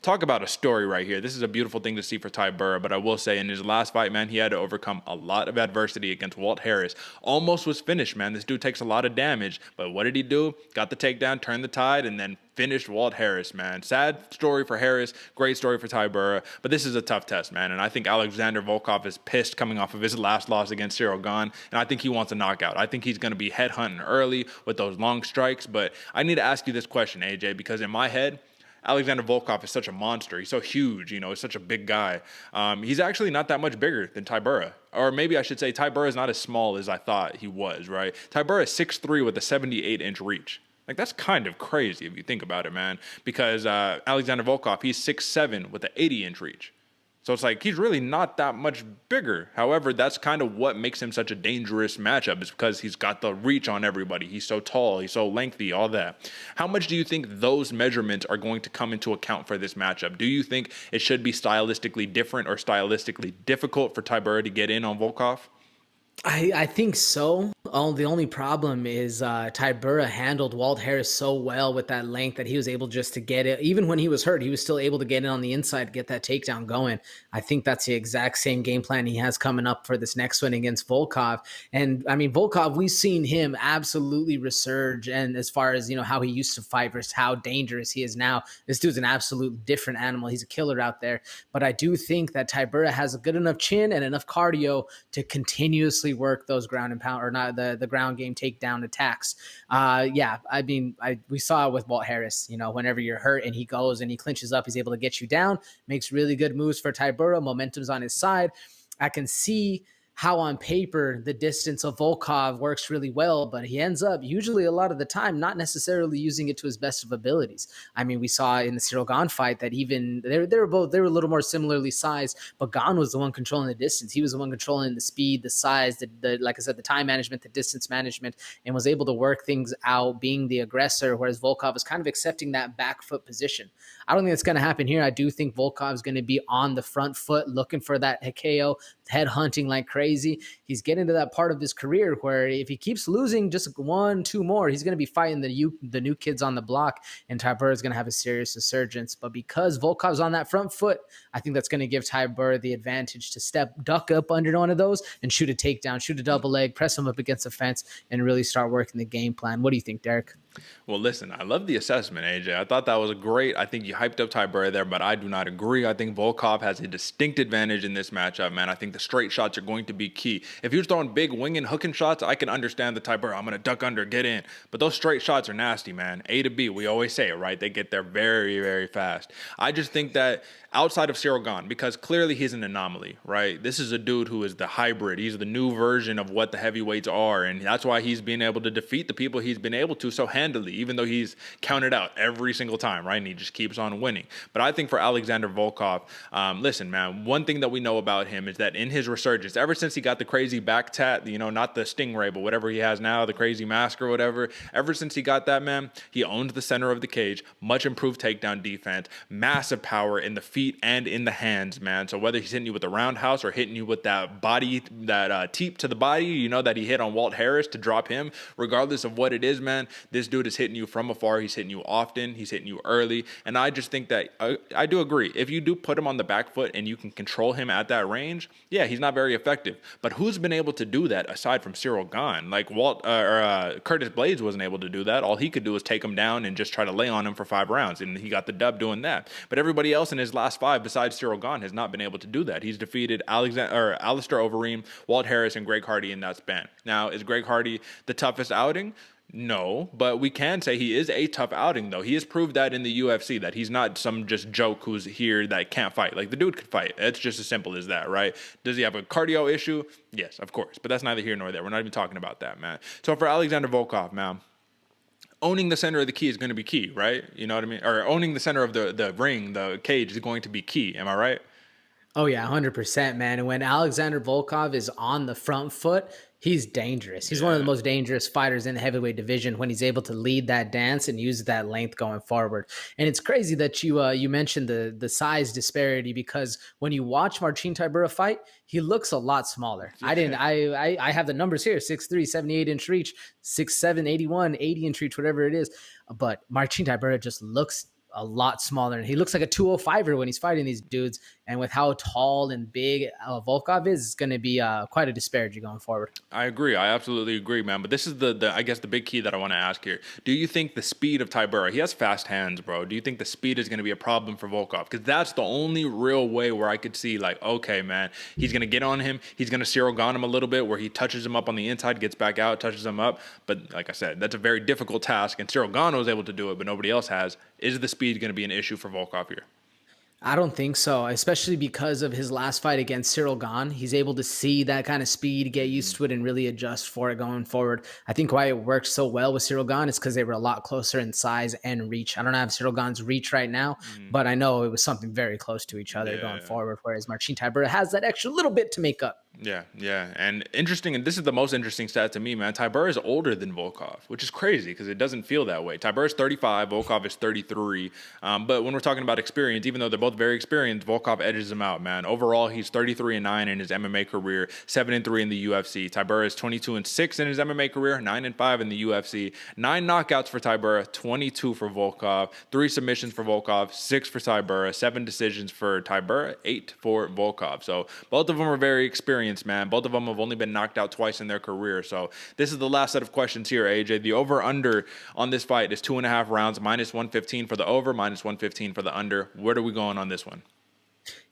Talk about a story right here. This is a beautiful thing to see for Tybura, but I will say in his last fight, man, he had to overcome a lot of adversity against Walt Harris. Almost was finished, man. This dude takes a lot of damage, but what did he do? Got the takedown, turned the tide, and then finished Walt Harris, man. Sad story for Harris, great story for Tybura, but this is a tough test, man, and I think Alexander Volkov is pissed coming off of his last loss against Cyril Gane, and I think he wants a knockout. I think he's going to be headhunting early with those long strikes, but I need to ask you this question, AJ, because in my head, Alexander Volkov is such a monster. He's so huge, he's such a big guy. He's actually not that much bigger than Tybura. Or maybe I should say Tybura is not as small as I thought he was, right? Tybura is 6'3" with a 78-inch reach. Like, that's kind of crazy if you think about it, man. Because Alexander Volkov, he's 6'7" with an 80-inch reach. So it's like he's really not that much bigger. However, that's kind of what makes him such a dangerous matchup, is because he's got the reach on everybody. He's so tall, he's so lengthy, all that. How much do you think those measurements are going to come into account for this matchup? Do you think it should be stylistically different or stylistically difficult for Tybura to get in on Volkov? I think so. The only problem is Tybura handled Walt Harris so well with that length that he was able just to get it. Even when he was hurt, he was still able to get in on the inside, get that takedown going. I think that's the exact same game plan he has coming up for this next one against Volkov. And I mean, Volkov, we've seen him absolutely resurge. And as far as, how he used to fight versus how dangerous he is now, this dude's an absolute different animal. He's a killer out there. But I do think that Tybura has a good enough chin and enough cardio to continuously work those ground and pound, or not the ground game takedown attacks. We saw it with Walt Harris. Whenever you're hurt and he goes and he clinches up, he's able to get you down, makes really good moves for Tybura. Momentum's on his side. I can see how on paper the distance of Volkov works really well, but he ends up usually a lot of the time not necessarily using it to his best of abilities. I mean, we saw in the Cyril Gane fight that even they were a little more similarly sized, but Gane was the one controlling the distance. He was the one controlling the speed, the size, the like I said, the time management, the distance management, and was able to work things out, being the aggressor, whereas Volkov was kind of accepting that back foot position. I don't think that's going to happen here. I do think Volkov is going to be on the front foot, looking for that KO, head hunting like crazy. He's getting to that part of his career where if he keeps losing just 1-2 more, he's going to be fighting the new kids on the block, and Tybura is going to have a serious resurgence. But because Volkov's on that front foot, I think that's going to give Tybura the advantage to duck up under one of those and shoot a takedown, shoot a double leg, press him up against the fence, and really start working the game plan. What do you think, Derick? Well, listen, I love the assessment, AJ. I thought that was great. I think you hyped up Tybura there, but I do not agree. I think Volkov has a distinct advantage in this matchup, man. I think the straight shots are going to be key. If he was throwing big winging, hooking shots, I can understand the Tybura. I'm going to duck under, get in. But those straight shots are nasty, man. A to B, we always say it, right? They get there very, very fast. I just think that outside of Cyril Gane, because clearly he's an anomaly, right? This is a dude who is the hybrid. He's the new version of what the heavyweights are, and that's why he's been able to defeat the people he's been able to so handily, even though he's counted out every single time, right? And he just keeps on winning. But I think for Alexander Volkov, listen, man, one thing that we know about him is that in his resurgence, ever since he got the crazy back tat, not the Stingray, but whatever he has now, the crazy mask or whatever, ever since he got that, man, he owns the center of the cage, much improved takedown defense, massive power in the feet and in the hands, man. So whether he's hitting you with the roundhouse or hitting you with that body, that teep to the body, that he hit on Walt Harris to drop him, regardless of what it is, man, this dude is hitting you from afar. He's hitting you often. He's hitting you early. And I just think that I do agree. If you do put him on the back foot and you can control him at that range, yeah, he's not very effective. But who's been able to do that aside from Cyril Gane? Like Curtis Blades wasn't able to do that. All he could do was take him down and just try to lay on him for 5 rounds. And he got the dub doing that. But everybody else in his last 5 besides Cyril Gane has not been able to do that. He's defeated Alistair Overeem, Walt Harris, and Greg Hardy in that span. Now, is Greg Hardy the toughest outing? No, but we can say he is a tough outing, though. He has proved that in the UFC, that he's not some just joke who's here that can't fight. Like, the dude could fight. It's just as simple as that, right? Does he have a cardio issue? Yes, of course. But that's neither here nor there. We're not even talking about that, man. So for Alexander Volkov, man, owning the center of the key is going to be key, right? You know what I mean? Or owning the center of the ring, the cage, is going to be key. Am I right? Oh, yeah, 100%, man. And when Alexander Volkov is on the front foot, he's dangerous. He's one of the most dangerous fighters in the heavyweight division when he's able to lead that dance and use that length going forward. And it's crazy that you mentioned the size disparity, because when you watch Marcin Tybura fight, he looks a lot smaller. I have the numbers here: 6'3", 78-inch reach, 6'7", 81, 80-inch reach, whatever it is. But Marcin Tybura just looks a lot smaller, and he looks like a 205er when he's fighting these dudes. And with how tall and big Volkov is, it's going to be quite a disparity going forward. I agree. I absolutely agree, man. But this is the I guess the big key that I want to ask here. Do you think the speed of Tybura, he has fast hands, bro. Do you think the speed is going to be a problem for Volkov? Because that's the only real way where I could see, like, okay, man, he's going to get on him. He's going to Cyril Gane him a little bit, where he touches him up on the inside, gets back out, touches him up. But like I said, that's a very difficult task. And Cyril Gane was able to do it, but nobody else has. Is the speed going to be an issue for Volkov here? I don't think so, especially because of his last fight against Cyril Gane. He's able to see that kind of speed, get used to it, and really adjust for it going forward. I think why it worked so well with Cyril Gane is because they were a lot closer in size and reach. I don't have Cyril Gane's reach right now, but I know it was something very close to each other going forward, whereas Marcin Tybura has that extra little bit to make up. Yeah. And interesting, and this is the most interesting stat to me, man. Tybura is older than Volkov, which is crazy because it doesn't feel that way. Tybura is 35, Volkov is 33. But when we're talking about experience, even though they're both very experienced, Volkov edges him out, man. Overall, he's 33-9 in his MMA career, 7-3 in the UFC. Tybura is 22-6 in his MMA career, 9-5 in the UFC. 9 knockouts for Tybura, 22 for Volkov, 3 submissions for Volkov, 6 for Tybura, 7 decisions for Tybura, 8 for Volkov. So both of them are very experienced, man. Both of them have only been knocked out twice in their career. So this is the last set of questions here, AJ. The over-under on this fight is 2.5 rounds, -115 for the over, -115 for the under. Where are we going on this one?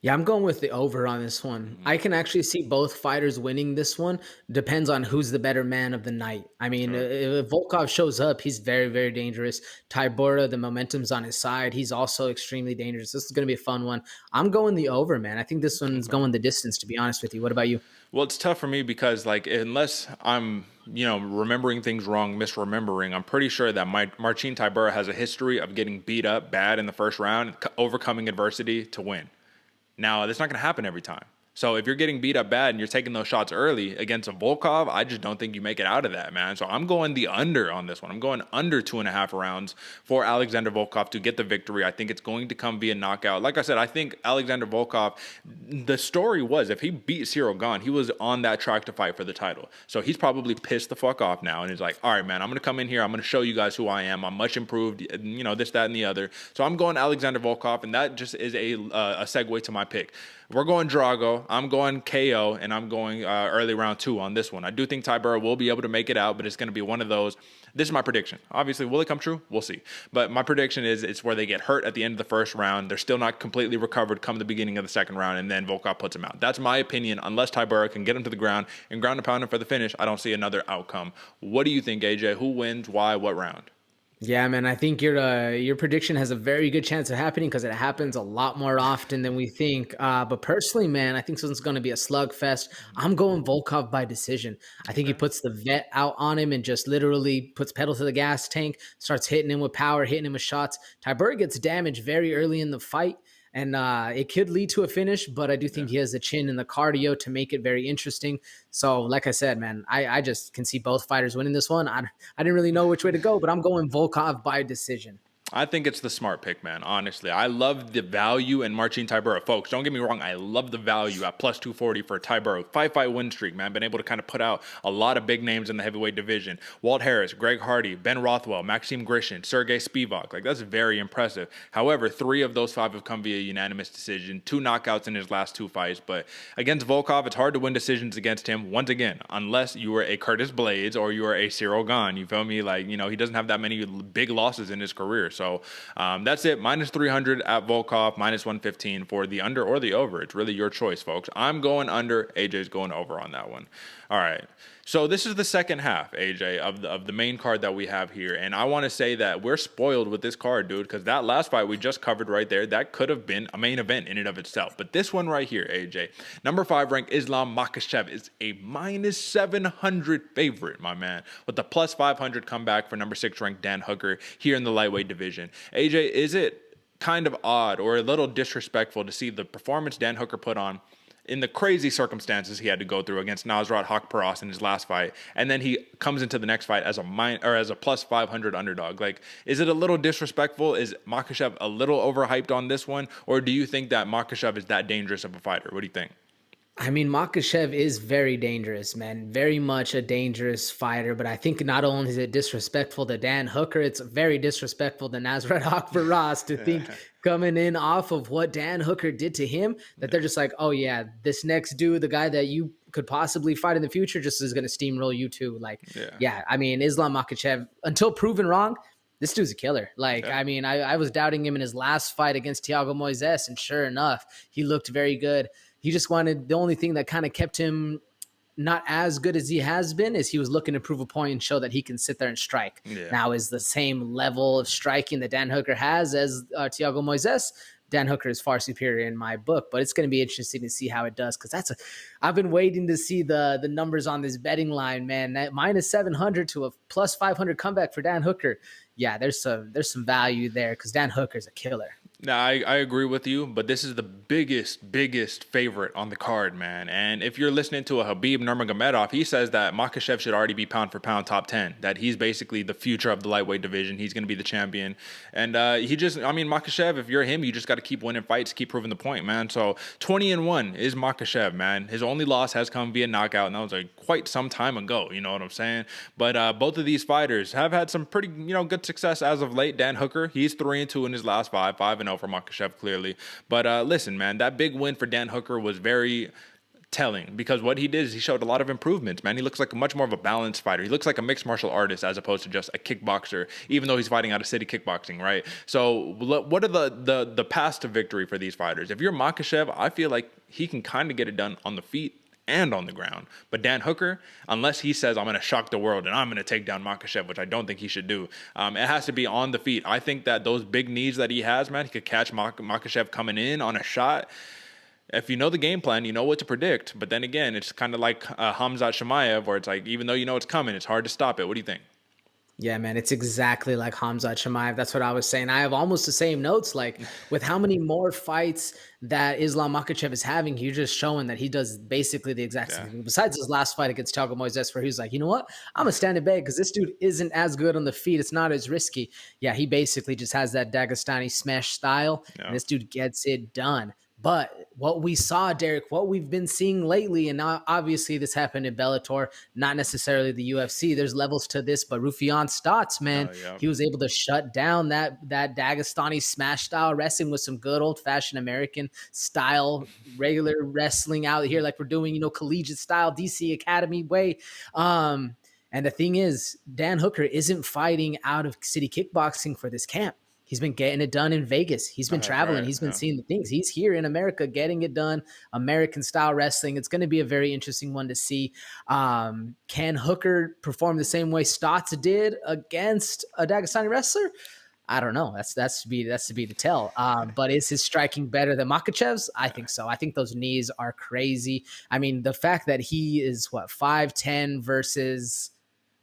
Yeah, I'm going with the over on this one. I can actually see both fighters winning this one. Depends on who's the better man of the night. I mean, if Volkov shows up, he's very, very dangerous. Tybura, the momentum's on his side. He's also extremely dangerous. This is going to be a fun one. I'm going the over, man. I think this one's going the distance, to be honest with you. What about you? Well, it's tough for me because, like, unless I'm, remembering things wrong, misremembering, I'm pretty sure that Marcin Tybura has a history of getting beat up bad in the first round, overcoming adversity to win. Now, that's not going to happen every time. So if you're getting beat up bad and you're taking those shots early against a Volkov, I just don't think you make it out of that, man. So I'm going the under on this one. I'm going under 2.5 rounds for Alexander Volkov to get the victory. I think it's going to come via knockout. Like I said, I think Alexander Volkov, the story was if he beat Cyril Gane, he was on that track to fight for the title. So he's probably pissed the fuck off now. And he's like, all right, man, I'm going to come in here. I'm going to show you guys who I am. I'm much improved, this, that, and the other. So I'm going Alexander Volkov, and that just is a segue to my pick. We're going Drago. I'm going KO, and I'm going early round 2 on this one. I do think Tybura will be able to make it out, but it's going to be one of those. This is my prediction. Obviously, will it come true? We'll see. But my prediction is it's where they get hurt at the end of the first round. They're still not completely recovered come the beginning of the second round, and then Volkov puts him out. That's my opinion. Unless Tybura can get him to the ground and ground and pound him for the finish, I don't see another outcome. What do you think, AJ? Who wins? Why? What round? Yeah, man, I think your prediction has a very good chance of happening because it happens a lot more often than we think. But personally, man, I think this one's going to be a slugfest. I'm going Volkov by decision. I think he puts the vet out on him and just literally puts pedal to the gas tank, starts hitting him with power, hitting him with shots. Tybura gets damaged very early in the fight. And it could lead to a finish, but I do think he has the chin and the cardio to make it very interesting. So, like I said, man, I just can see both fighters winning this one. I didn't really know which way to go, but I'm going Volkov by decision. I think it's the smart pick, man, honestly. I love the value in Marcin Tybura. Folks, don't get me wrong. I love the value at plus 240 for Tybura. 5-fight win streak, man. Been able to kind of put out a lot of big names in the heavyweight division. Walt Harris, Greg Hardy, Ben Rothwell, Maxim Grishin, Sergey Spivak. Like, that's very impressive. However, 3 of those 5 have come via unanimous decision. 2 knockouts in his last 2 fights. But against Volkov, it's hard to win decisions against him, once again, unless you are a Curtis Blades or you are a Cyril Gane. You feel me? Like, he doesn't have that many big losses in his career. So that's it. Minus 300 at Volkov, minus 115 for the under or the over. It's really your choice, folks. I'm going under. AJ's going over on that one. All right. So this is the second half, AJ, of the main card that we have here. And I want to say that we're spoiled with this card, dude, because that last fight we just covered right there, that could have been a main event in and of itself. But this one right here, AJ, number 5 ranked Islam Makhachev is a minus 700 favorite, my man, with the plus 500 comeback for number 6 ranked Dan Hooker here in the lightweight division. AJ, is it kind of odd or a little disrespectful to see the performance Dan Hooker put on in the crazy circumstances he had to go through against Nasrat Haqparast in his last fight, and then he comes into the next fight as a plus 500 underdog? Like, is it a little disrespectful? Is Makhachev a little overhyped on this one, or do you think that Makhachev is that dangerous of a fighter? What do you think? I mean, Makhachev is very dangerous, man. Very much a dangerous fighter. But I think not only is it disrespectful to Dan Hooker, it's very disrespectful to Nasrat Haqparast to think coming in off of what Dan Hooker did to him, that they're just like, oh yeah, this next dude, the guy that you could possibly fight in the future, just is going to steamroll you too. Like, yeah, I mean, Islam Makhachev, until proven wrong, this dude's a killer. Like, I mean, I was doubting him in his last fight against Thiago Moises, and sure enough, he looked very good. He just wanted, the only thing that kind of kept him not as good as he has been is he was looking to prove a point and show that he can sit there and strike. Now, is the same level of striking that Dan Hooker has as Thiago Moises? Dan Hooker is far superior in my book, but it's going to be interesting to see how it does, because I've been waiting to see the numbers on this betting line, man. That minus 700 to a plus 500 comeback for Dan Hooker. Yeah, there's some value there because Dan Hooker's a killer. Now, I agree with you, but this is the biggest favorite on the card, man. And if you're listening to a Khabib Nurmagomedov, he says that Makhachev should already be pound for pound top 10, that he's basically the future of the lightweight division. He's going to be the champion. And Makhachev, if you're him, you just got to keep winning fights, keep proving the point, man. So 20-1 is Makhachev, man. His only loss has come via knockout, and that was like quite some time ago, you know what I'm saying? But both of these fighters have had some pretty, good success as of late. Dan Hooker, he's 3-2 in his last 5-0 for Makhachev, clearly. But listen, man, that big win for Dan Hooker was very telling, because what he did is he showed a lot of improvements, man. He looks like much more of a balanced fighter. He looks like a mixed martial artist as opposed to just a kickboxer, even though he's fighting out of city kickboxing, right? So what are the paths to victory for these fighters? If you're Makhachev, I feel like he can kind of get it done on the feet and on the ground. But Dan Hooker, unless he says, I'm going to shock the world and I'm going to take down Makhachev, which I don't think he should do, it has to be on the feet. I think that those big knees that he has, man, he could catch Makhachev coming in on a shot. If you know the game plan, you know what to predict. But then again, it's kind of like Khamzat Chimaev, where it's like, even though you know it's coming, it's hard to stop it. What do you think? Yeah, man, it's exactly like Khamzat Chimaev. That's what I was saying. I have almost the same notes. Like, with how many more fights that Islam Makhachev is having, you're just showing that he does basically the exact same thing. Besides his last fight against Thiago Moises, where he was like, you know what? I'm going to stand in bed because this dude isn't as good on the feet. It's not as risky. Yeah, he basically just has that Dagestani smash style, and this dude gets it done. But what we saw, Derick, what we've been seeing lately, and now obviously this happened in Bellator, not necessarily the UFC. There's levels to this, but Rufián Stotts, man, he was able to shut down that Dagestani smash style wrestling with some good old fashioned American style, regular wrestling out here, like we're doing, collegiate style, DC Academy way. And the thing is, Dan Hooker isn't fighting out of city kickboxing for this camp. He's been getting it done in Vegas. He's been traveling. He's been seeing the things. He's here in America getting it done, American-style wrestling. It's going to be a very interesting one to see. Can Hooker perform the same way Stotts did against a Dagestani wrestler? I don't know. That's to be to tell. But is his striking better than Makhachev's? I think so. I think those knees are crazy. I mean, the fact that he is 5'10" versus...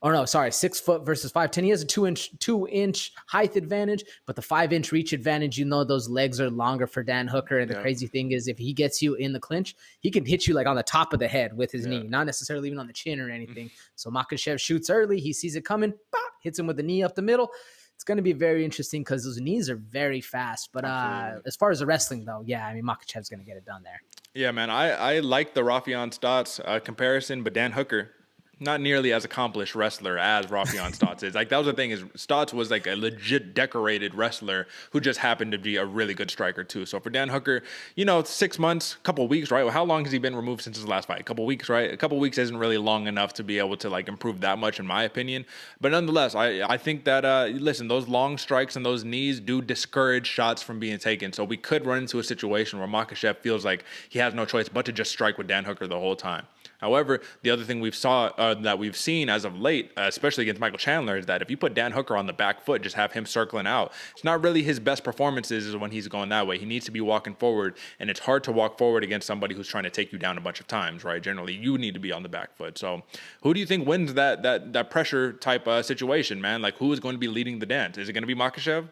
Oh no, sorry, 6 foot versus 5'10". He has a 2-inch height advantage, but the 5-inch reach advantage, those legs are longer for Dan Hooker. And the crazy thing is, if he gets you in the clinch, he can hit you like on the top of the head with his knee, not necessarily even on the chin or anything. So Makhachev shoots early, he sees it coming, hits him with the knee up the middle. It's going to be very interesting because those knees are very fast. But as far as the wrestling, though, Makhachev's going to get it done there. Yeah, man, I like the Rufián Stotts comparison, but Dan Hooker, not nearly as accomplished wrestler as Rufián Stotts is. Like, that was the thing, is Stotts was like a legit decorated wrestler who just happened to be a really good striker too. So for Dan Hooker, 6 months, couple weeks, right? Well, how long has he been removed since his last fight? A couple weeks, right? A couple weeks isn't really long enough to be able to like improve that much, in my opinion. But nonetheless, I think that listen, those long strikes and those knees do discourage shots from being taken. So we could run into a situation where Makhachev feels like he has no choice but to just strike with Dan Hooker the whole time. However, the other thing that we've seen as of late, especially against Michael Chandler, is that if you put Dan Hooker on the back foot, just have him circling out, it's not really his best performances is when he's going that way. He needs to be walking forward, and it's hard to walk forward against somebody who's trying to take you down a bunch of times, right? Generally, you need to be on the back foot. So who do you think wins that pressure type situation, man? Like, who is going to be leading the dance? Is it going to be Makhachev?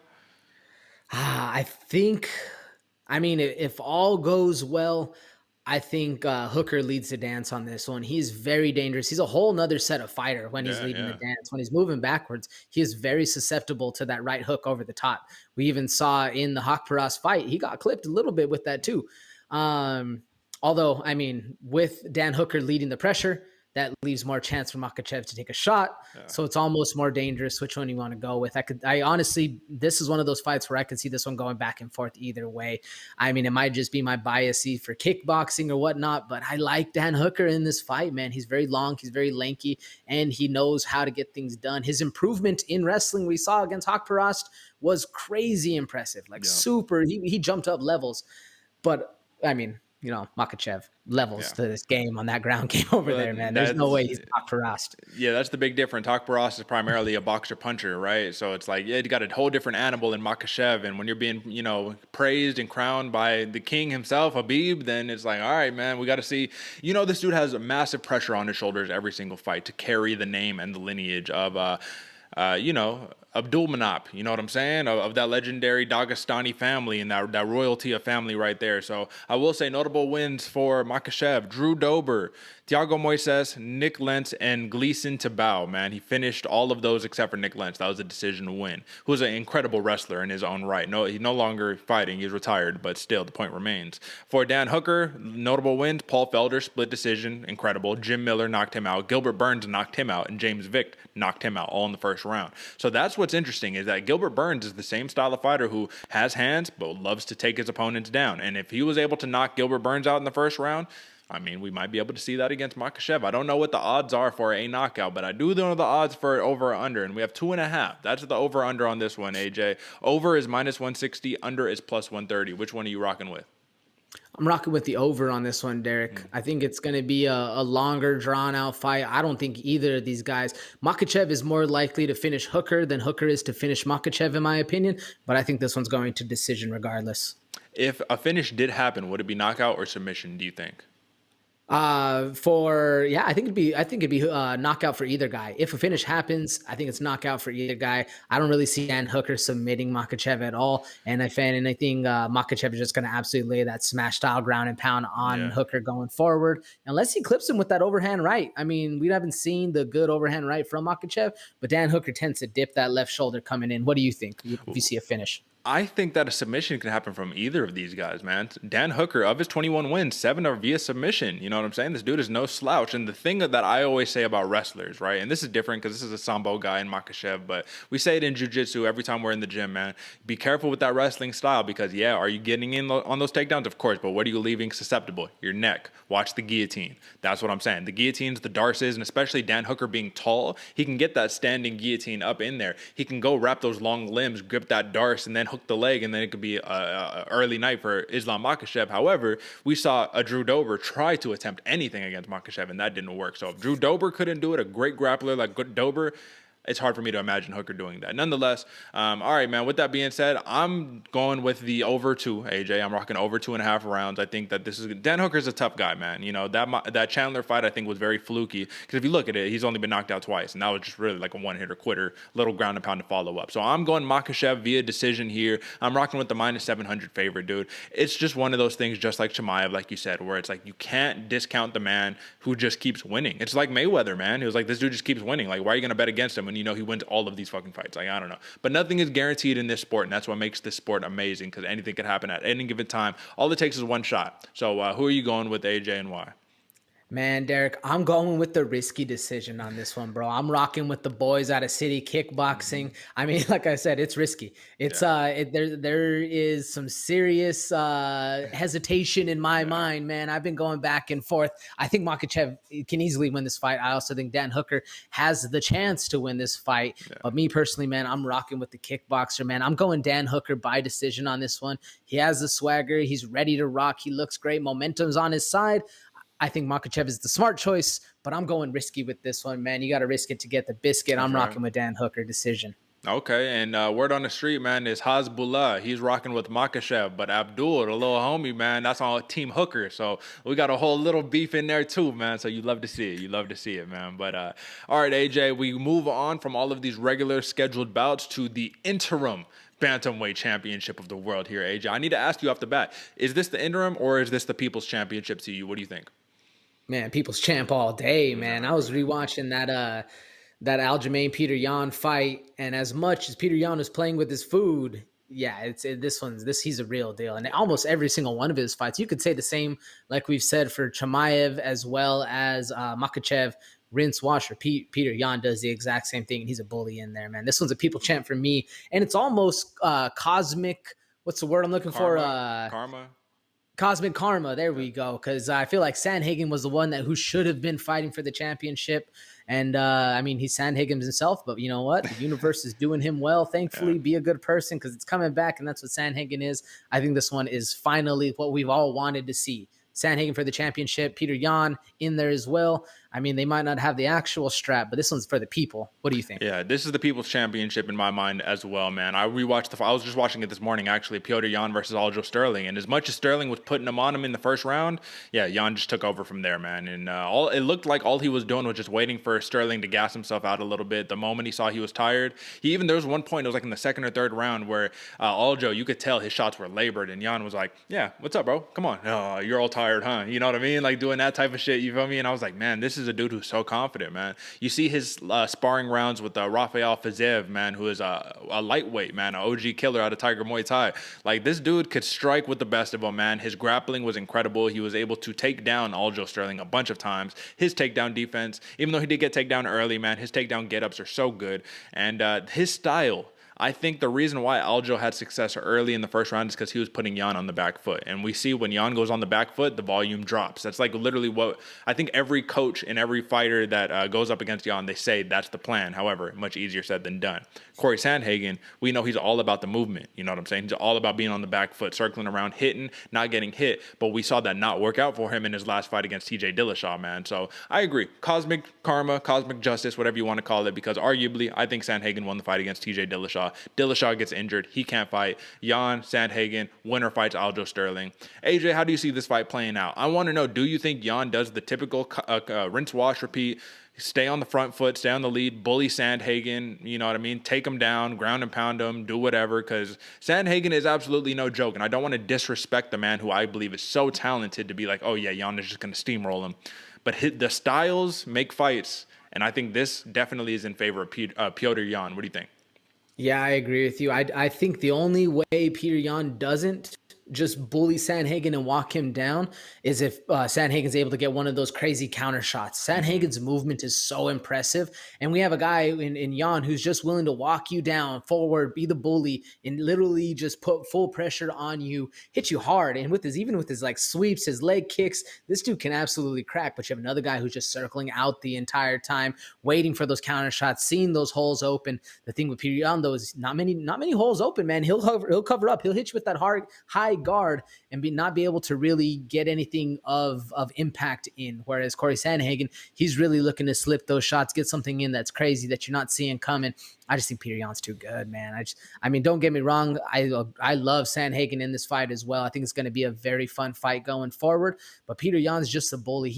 I think, if all goes well, I think Hooker leads the dance on this one. He's very dangerous. He's a whole nother set of fighter when he's leading the dance. When he's moving backwards, he is very susceptible to that right hook over the top. We even saw in the Haqparast fight, he got clipped a little bit with that too. Although, with Dan Hooker leading the pressure, that leaves more chance for Makhachev to take a shot. So it's almost more dangerous which one you want to go with. I honestly, this is one of those fights where I could see this one going back and forth either way. It might just be my bias for kickboxing or whatnot, but I like Dan Hooker in this fight, man. He's very long, he's very lanky, and he knows how to get things done. His improvement in wrestling we saw against Haqparast was crazy impressive. Super, he jumped up levels. But, Makhachev levels to this game on that ground game over there, man. There's no way he's Haqparast. Yeah, that's the big difference. Haqparast is primarily a boxer puncher, right? So it's like, you got a whole different animal in Makhachev, and when you're being, praised and crowned by the king himself, Habib, then it's like, all right, man, we got to see. This dude has massive pressure on his shoulders every single fight to carry the name and the lineage of, Abdul Manap, you know what I'm saying? Of that legendary Dagestani family and that royalty of family right there. So I will say notable wins for Makhachev: Drew Dober, Thiago Moises, Nick Lentz, and Gleason Tibau, man. He finished all of those except for Nick Lentz. That was a decision win. Who's an incredible wrestler in his own right. No, he's no longer fighting. He's retired, but still, the point remains. For Dan Hooker, notable wins: Paul Felder, split decision, incredible. Jim Miller knocked him out. Gilbert Burns knocked him out. And James Vick knocked him out, all in the first round. So that's what's interesting, is that Gilbert Burns is the same style of fighter who has hands, but loves to take his opponents down. And if he was able to knock Gilbert Burns out in the first round, I mean, we might be able to see that against Makhachev. I don't know what the odds are for a knockout, but I do know the odds for over or under, and we have 2.5. That's the over-under on this one, AJ. Over is -160, under is +130. Which one are you rocking with? I'm rocking with the over on this one, Derek. I think it's going to be a longer, drawn-out fight. I don't think either of these guys. Makhachev is more likely to finish Hooker than Hooker is to finish Makhachev, in my opinion. But I think this one's going to decision regardless. If a finish did happen, would it be knockout or submission, do you think? I think it'd be knockout for either guy. If a finish happens, I think it's knockout for either guy. I don't really see Dan Hooker submitting Makhachev at all, and I think Makhachev is just going to absolutely lay that smash style ground and pound on Hooker going forward, unless he clips him with that overhand right. I mean, we haven't seen the good overhand right from Makhachev, but Dan Hooker tends to dip that left shoulder coming in. What do you think if you see a finish? I think that a submission can happen from either of these guys, man. Dan Hooker, of his 21 wins, 7 are via submission. You know what I'm saying? This dude is no slouch. And the thing that I always say about wrestlers, right? And this is different because this is a Sambo guy in Makhachev, but we say it in jiu-jitsu every time we're in the gym, man. Be careful with that wrestling style because, are you getting in on those takedowns? Of course, but what are you leaving susceptible? Your neck. Watch the guillotine. That's what I'm saying. The guillotines, the darces, and especially Dan Hooker being tall, he can get that standing guillotine up in there. He can go wrap those long limbs, grip that darce, and then hook the leg, and then it could be a early night for Islam Makhachev. However, we saw a Drew Dober try to attempt anything against Makhachev, and that didn't work. So if Drew Dober couldn't do it, a great grappler like Dober, it's hard for me to imagine Hooker doing that. Nonetheless, all right, man, with that being said, I'm going with the over 2, AJ. I'm rocking over 2.5 rounds. I think that Dan Hooker's a tough guy, man. You know, that Chandler fight, I think, was very fluky because if you look at it, he's only been knocked out twice, and that was just really like a one-hitter quitter, little ground and pound to follow up. So I'm going Makhachev via decision here. I'm rocking with the -700 favorite, dude. It's just one of those things, just like Chimaev, like you said, where it's like you can't discount the man who just keeps winning. It's like Mayweather, man. It was like, this dude just keeps winning. Like, why are you going to bet against him? And you know he wins all of these fucking fights. Like, I don't know. But nothing is guaranteed in this sport, and that's what makes this sport amazing because anything could happen at any given time. All it takes is one shot. So who are you going with, AJ, and why? Man, Derek, I'm going with the risky decision on this one, bro. I'm rocking with the boys out of City Kickboxing. I mean, like I said, it's risky. It's there is some serious hesitation in my mind, man. I've been going back and forth. I think Makhachev can easily win this fight. I also think Dan Hooker has the chance to win this fight. Yeah. But me personally, man, I'm rocking with the kickboxer, man. I'm going Dan Hooker by decision on this one. He has the swagger. He's ready to rock. He looks great. Momentum's on his side. I think Makhachev is the smart choice, but I'm going risky with this one, man. You got to risk it to get the biscuit. I'm rocking with Dan Hooker decision. Okay, and word on the street, man, is Hasbullah. He's rocking with Makhachev, but Abdul, the little homie, man, that's on Team Hooker. So we got a whole little beef in there too, man. So you love to see it. You love to see it, man. But all right, AJ, we move on from all of these regular scheduled bouts to the interim Bantamweight Championship of the world here, AJ. I need to ask you off the bat, is this the interim or is this the People's Championship to you? What do you think? Man, People's Champ all day, man. I was rewatching that Aljamain Peter Yan fight, and as much as Peter Yan was playing with his food, he's a real deal. And almost every single one of his fights, you could say the same, like we've said for Chimaev as well as Makhachev. Rinse, wash, repeat. Peter Yan does the exact same thing, and he's a bully in there, man. This one's a People Champ for me, and it's almost cosmic. What's the word I'm looking for? Karma. Cosmic karma, there we go. Because I feel like Sandhagen was the one who should have been fighting for the championship. And I mean, he's Sandhagen himself, but you know what? The universe is doing him well. Thankfully, be a good person because it's coming back, and that's what Sandhagen is. I think this one is finally what we've all wanted to see. Sandhagen for the championship, Peter Yan in there as well. I mean, they might not have the actual strap, but this one's for the people. What do you think? Yeah, this is the People's Championship in my mind as well, man. I rewatched I was just watching it this morning, actually, Petr Yan versus Aljo Sterling. And as much as Sterling was putting him on him in the first round, Yan just took over from there, man. And it looked like all he was doing was just waiting for Sterling to gas himself out a little bit. The moment he saw he was tired, there was one point, it was like in the second or third round where Aljo, you could tell his shots were labored. And Yan was like, yeah, what's up, bro? Come on. Oh, you're all tired, huh? You know what I mean? Like doing that type of shit, you feel me? And I was like, man, this is a dude who's so confident, man. You see his sparring rounds with Rafael Fiziev, man, who is a lightweight, man, an OG killer out of Tiger Muay Thai. Like, this dude could strike with the best of them, man. His grappling was incredible. He was able to take down Aljo Sterling a bunch of times. His takedown defense, even though he did get takedown early, man, his takedown get-ups are so good. And his style, I think the reason why Aljo had success early in the first round is because he was putting Jan on the back foot. And we see when Jan goes on the back foot, the volume drops. That's like literally what I think every coach and every fighter that goes up against Jan, they say that's the plan. However, much easier said than done. Corey Sandhagen, we know he's all about the movement. You know what I'm saying? He's all about being on the back foot, circling around, hitting, not getting hit. But we saw that not work out for him in his last fight against TJ Dillashaw, man. So I agree. Cosmic karma, cosmic justice, whatever you want to call it, because arguably I think Sandhagen won the fight against TJ Dillashaw. Dillashaw gets injured. He can't fight. Jan Sandhagen, winner fights Aljo Sterling. AJ, how do you see this fight playing out? I want to know, do you think Jan does the typical rinse, wash, repeat, stay on the front foot, stay on the lead, bully Sandhagen, you know what I mean? Take him down, ground and pound him, do whatever, because Sandhagen is absolutely no joke, and I don't want to disrespect the man who I believe is so talented to be like, oh yeah, Jan is just going to steamroll him. But the styles make fights, and I think this definitely is in favor of Petr Yan. What do you think? Yeah, I agree with you. I think the only way Petr Yan doesn't just bully Sandhagen and walk him down is if Sandhagen's able to get one of those crazy counter shots. Sandhagen's movement is so impressive. And we have a guy in Jan who's just willing to walk you down forward, be the bully, and literally just put full pressure on you, hit you hard. And even with his like sweeps, his leg kicks, this dude can absolutely crack. But you have another guy who's just circling out the entire time, waiting for those counter shots, seeing those holes open. The thing with Petr Yan, though, is not many holes open, man. He'll cover up. He'll hit you with that high guard and not be able to really get anything of impact in. Whereas Corey Sandhagen, he's really looking to slip those shots, get something in that's crazy that you're not seeing coming. I just think Petr Yan's too good, man. I mean, don't get me wrong. I love Sandhagen in this fight as well. I think it's going to be a very fun fight going forward. But Petr Yan's just a bully.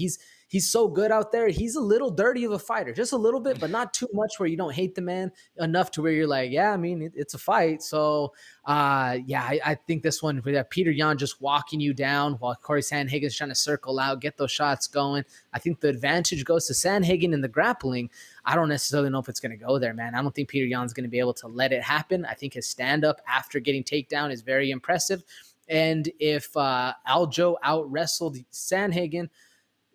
He's so good out there. He's a little dirty of a fighter, just a little bit, but not too much where you don't hate the man enough to where you're like, yeah, I mean, it's a fight. So, I think this one, with Petr Yan just walking you down while Corey Sandhagen's trying to circle out, get those shots going. I think the advantage goes to Sandhagen in the grappling. I don't necessarily know if it's going to go there, man. I don't think Petr Yan's going to be able to let it happen. I think his stand-up after getting takedown is very impressive. And if Aljo out-wrestled Sandhagen,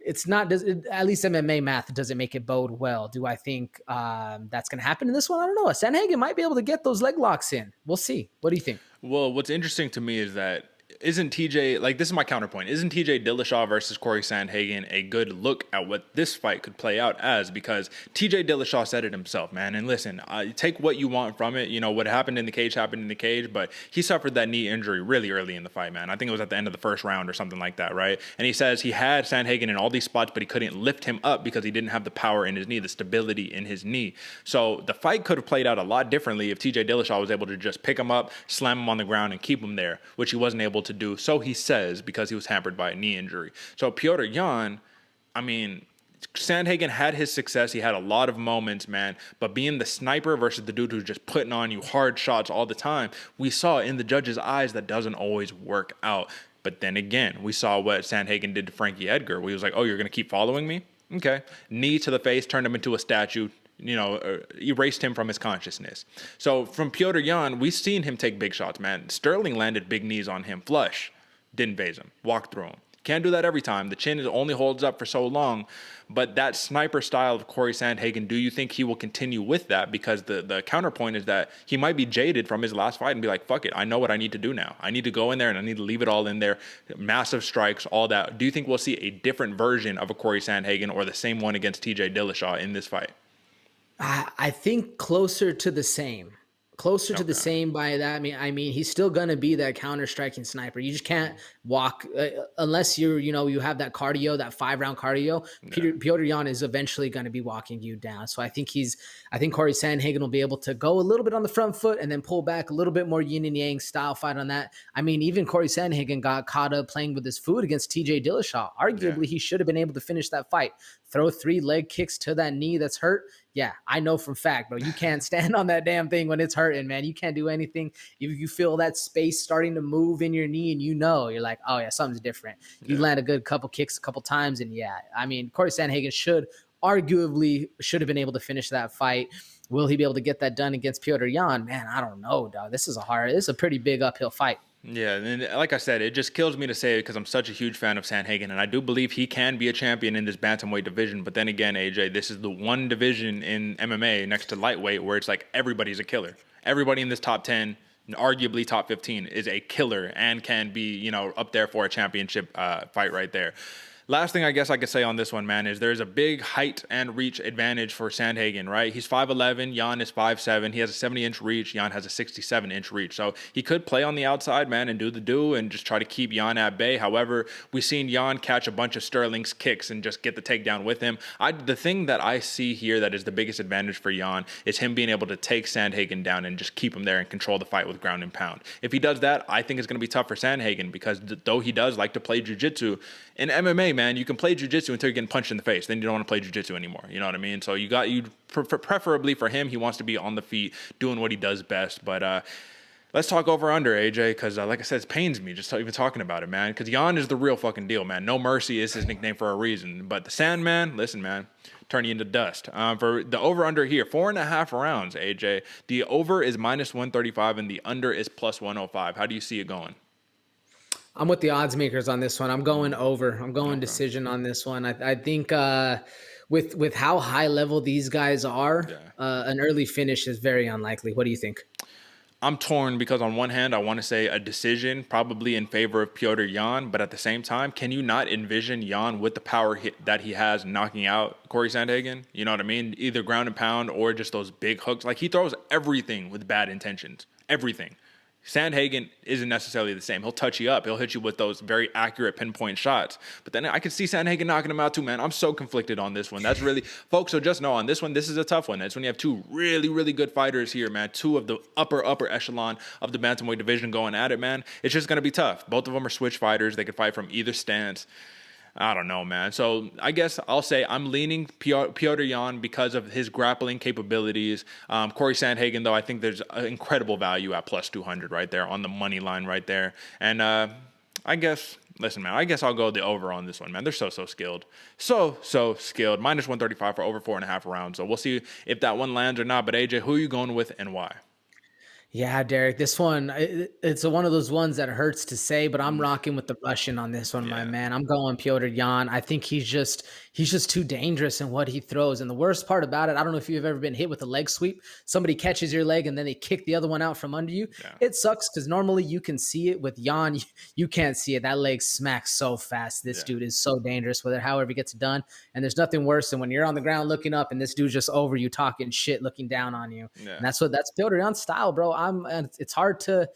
it's not, at least MMA math doesn't make it bode well. Do I think that's going to happen in this one? I don't know. Sandhagen might be able to get those leg locks in. We'll see. What do you think? Well, what's interesting to me is that isn't TJ, like, this is my counterpoint, isn't TJ Dillashaw versus Corey Sandhagen a good look at what this fight could play out as? Because TJ Dillashaw said it himself, man. And listen, take what you want from it. You know, what happened in the cage, but he suffered that knee injury really early in the fight, man. I think it was at the end of the first round or something like that, right? And he says he had Sandhagen in all these spots, but he couldn't lift him up because he didn't have the power in his knee, the stability in his knee. So the fight could have played out a lot differently if TJ Dillashaw was able to just pick him up, slam him on the ground, and keep him there, which he wasn't able to do. So he says, because he was hampered by a knee injury. So Petr Yan, I mean, Sandhagen had his success. He had a lot of moments, man. But being the sniper versus the dude who's just putting on you hard shots all the time, we saw in the judge's eyes that doesn't always work out. But then again, we saw what Sandhagen did to Frankie Edgar. Where he was like, oh, you're going to keep following me? Okay. Knee to the face, turned him into a statue. You know, erased him from his consciousness. So from Petr Yan, we've seen him take big shots, man. Sterling landed big knees on him, flush, didn't phase him, walked through him. Can't do that every time. The chin only holds up for so long. But that sniper style of Corey Sandhagen, do you think he will continue with that? Because the counterpoint is that he might be jaded from his last fight and be like, fuck it, I know what I need to do now. I need to go in there and I need to leave it all in there. Massive strikes, all that. Do you think we'll see a different version of a Corey Sandhagen or the same one against TJ Dillashaw in this fight? I think closer to the same. Closer to the same by that. I mean, he's still going to be that counter-striking sniper. You just can't walk unless you have that cardio, that 5-round cardio. Yeah. Petr Yan is eventually going to be walking you down. So I think Corey Sandhagen will be able to go a little bit on the front foot and then pull back a little bit more yin and yang style fight on that. I mean, even Corey Sandhagen got caught up playing with his food against TJ Dillashaw. Arguably, he should have been able to finish that fight. Throw 3 leg kicks to that knee that's hurt. Yeah, I know from fact, bro. You can't stand on that damn thing when it's hurting, man. You can't do anything. You feel that space starting to move in your knee, and you're like, oh yeah, something's different. You land a good couple kicks a couple times, and yeah, I mean, Corey Sandhagen should have been able to finish that fight. Will he be able to get that done against Petr Yan? Man, I don't know, dog. This is a pretty big uphill fight. Yeah, and like I said, it just kills me to say it because I'm such a huge fan of Sandhagen, and I do believe he can be a champion in this bantamweight division. But then again, AJ, this is the one division in MMA next to lightweight where it's like everybody's a killer. everybody in this top 10, arguably top 15, is a killer and can be, you know, up there for a championship fight right there. Last thing I guess I could say on this one, man, is there's a big height and reach advantage for Sandhagen, right? He's 5'11", Jan is 5'7". He has a 70-inch reach. Jan has a 67-inch reach. So he could play on the outside, man, and do and just try to keep Jan at bay. However, we've seen Jan catch a bunch of Sterling's kicks and just get the takedown with him. The thing that I see here that is the biggest advantage for Jan is him being able to take Sandhagen down and just keep him there and control the fight with ground and pound. If he does that, I think it's going to be tough for Sandhagen because though he does like to play jiu-jitsu, in MMA, man, you can play jiu-jitsu until you're getting punched in the face. Then you don't want to play jiu-jitsu anymore. You know what I mean? So preferably for him, he wants to be on the feet doing what he does best. But let's talk over-under, AJ, because like I said, it pains me just even talking about it, man, because Jan is the real fucking deal, man. No Mercy is his nickname for a reason. But the Sandman, listen, man, turn you into dust. For the over-under here, 4.5 rounds, AJ. The over is -135 and the under is +105. How do you see it going? I'm with the odds makers on this one. I'm going over. I'm going decision on this one. I think with how high level these guys are, an early finish is very unlikely. What do you think? I'm torn because on one hand, I want to say a decision probably in favor of Petr Yan, but at the same time, can you not envision Yan with the power hit that he has knocking out Corey Sandhagen? You know what I mean? Either ground and pound or just those big hooks. Like he throws everything with bad intentions. Everything. Sandhagen isn't necessarily the same. He'll touch you up. He'll hit you with those very accurate pinpoint shots. But then I could see Sandhagen knocking him out too, man. I'm so conflicted on this one. That's really, folks, so just know on this one, this is a tough one. It's when you have two really, really good fighters here, man. Two of the upper echelon of the bantamweight division going at it, man. It's just going to be tough. Both of them are switch fighters. They could fight from either stance. I don't know, man. So I guess I'll say I'm leaning Petr Yan because of his grappling capabilities. Corey Sandhagen, though, I think there's incredible value at +200 right there on the money line right there. And I guess, listen, man, I guess I'll go the over on this one, man. They're so skilled. So skilled. -135 for over 4.5 rounds. So we'll see if that one lands or not. But AJ, who are you going with and why? Yeah, Derick, this one, it's one of those ones that hurts to say, but I'm rocking with the Russian on this one, my man. I'm going Petr Yan. I think he's just too dangerous in what he throws. And the worst part about it, I don't know if you've ever been hit with a leg sweep. Somebody catches your leg and then they kick the other one out from under you. Yeah. It sucks because normally you can see it. With Yan, you can't see it. That leg smacks so fast. This dude is so dangerous with it, however he gets it done. And there's nothing worse than when you're on the ground looking up and this dude's just over you talking shit, looking down on you. Yeah. And that's Petr Yan's style, bro. It's hard to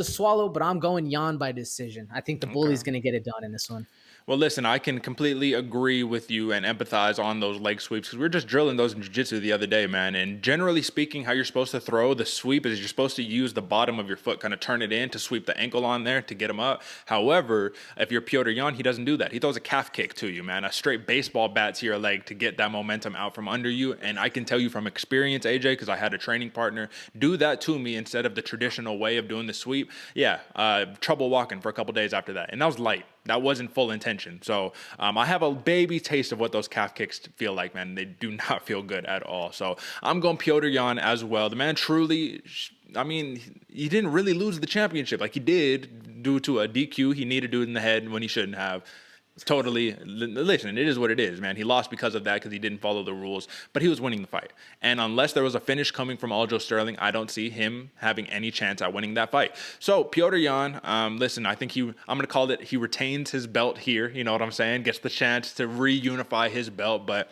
swallow, but I'm going Yan by decision. I think the bully's going to get it done in this one. Well, listen, I can completely agree with you and empathize on those leg sweeps because we were just drilling those in jiu-jitsu the other day, man. And generally speaking, how you're supposed to throw the sweep is you're supposed to use the bottom of your foot, kind of turn it in to sweep the ankle on there to get him up. However, if you're Petr Yan, he doesn't do that. He throws a calf kick to you, man, a straight baseball bat to your leg to get that momentum out from under you. And I can tell you from experience, AJ, because I had a training partner do that to me instead of the traditional way of doing the sweep. Yeah, trouble walking for a couple days after that. And that was light. That wasn't full intention. So I have a baby taste of what those calf kicks feel like, man. They do not feel good at all. So I'm going Petr Yan as well. The man truly, I mean, he didn't really lose the championship. Like he did due to a DQ. He needed to do it in the head when he shouldn't have. Totally, listen, it is what it is, man. He lost because of that because he didn't follow the rules, but he was winning the fight. And unless there was a finish coming from Aljo Sterling, I don't see him having any chance at winning that fight. So Petr Yan, listen, I think I'm going to call it, he retains his belt here. You know what I'm saying? Gets the chance to reunify his belt, but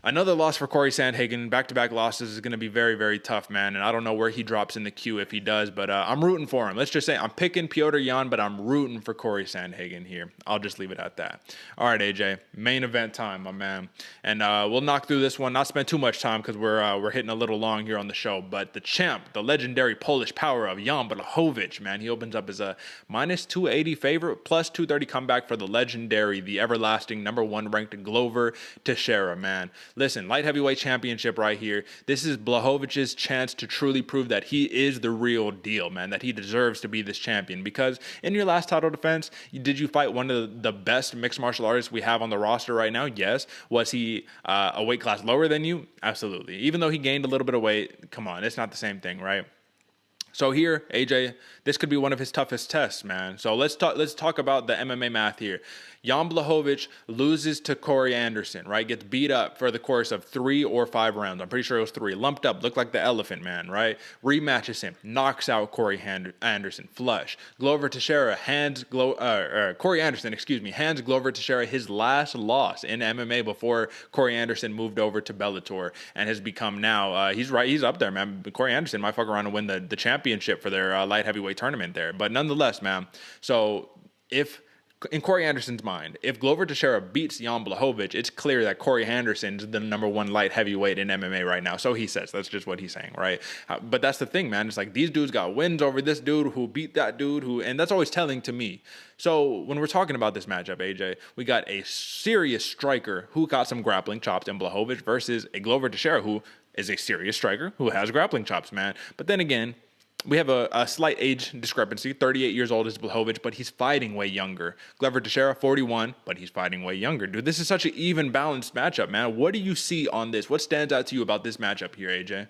another loss for Corey Sandhagen. Back-to-back losses is going to be very, very tough, man. And I don't know where he drops in the queue if he does, but I'm rooting for him. Let's just say I'm picking Petr Yan, but I'm rooting for Corey Sandhagen here. I'll just leave it at that. All right, AJ, main event time, my man. And we'll knock through this one, not spend too much time because we're hitting a little long here on the show. But the champ, the legendary Polish power of Jan Blachowicz, man, he opens up as a -280 favorite, +230 comeback for the legendary, the everlasting #1 ranked Glover Teixeira, man. Listen, light heavyweight championship right here. This is Blachowicz's chance to truly prove that he is the real deal, man, that he deserves to be this champion. Because in your last title defense, did you fight one of the best mixed martial artists we have on the roster right now? Yes. Was he a weight class lower than you? Absolutely. Even though he gained a little bit of weight, come on, it's not the same thing, right? So here, AJ, this could be one of his toughest tests, man. So let's talk about the MMA math here. Jan Blachowicz loses to Corey Anderson, right? Gets beat up for the course of 3 or 5 rounds. I'm pretty sure it was 3. Lumped up, looked like the elephant man, right? Rematches him, knocks out Corey Anderson, flush. Glover Teixeira hands Corey Anderson, hands Glover Teixeira his last loss in MMA before Corey Anderson moved over to Bellator and has become now, he's up there, man. Corey Anderson might fuck around and win the championship for their light heavyweight tournament there. But nonetheless, man, so in Corey Anderson's mind, if Glover Teixeira beats Jan Blachowicz, it's clear that Corey Anderson's the number 1 light heavyweight in MMA right now. So he says. That's just what he's saying, right? But that's the thing, man. It's like these dudes got wins over this dude who beat that dude and that's always telling to me. So when we're talking about this matchup, AJ, we got a serious striker who got some grappling chops in Blachowicz versus a Glover Teixeira who is a serious striker who has grappling chops, man. But then again, we have a slight age discrepancy. 38 years old is Blachowicz, but he's fighting way younger. Glover Teixeira, 41, but he's fighting way younger. Dude, this is such an even balanced matchup, man. What do you see on this? What stands out to you about this matchup here, AJ?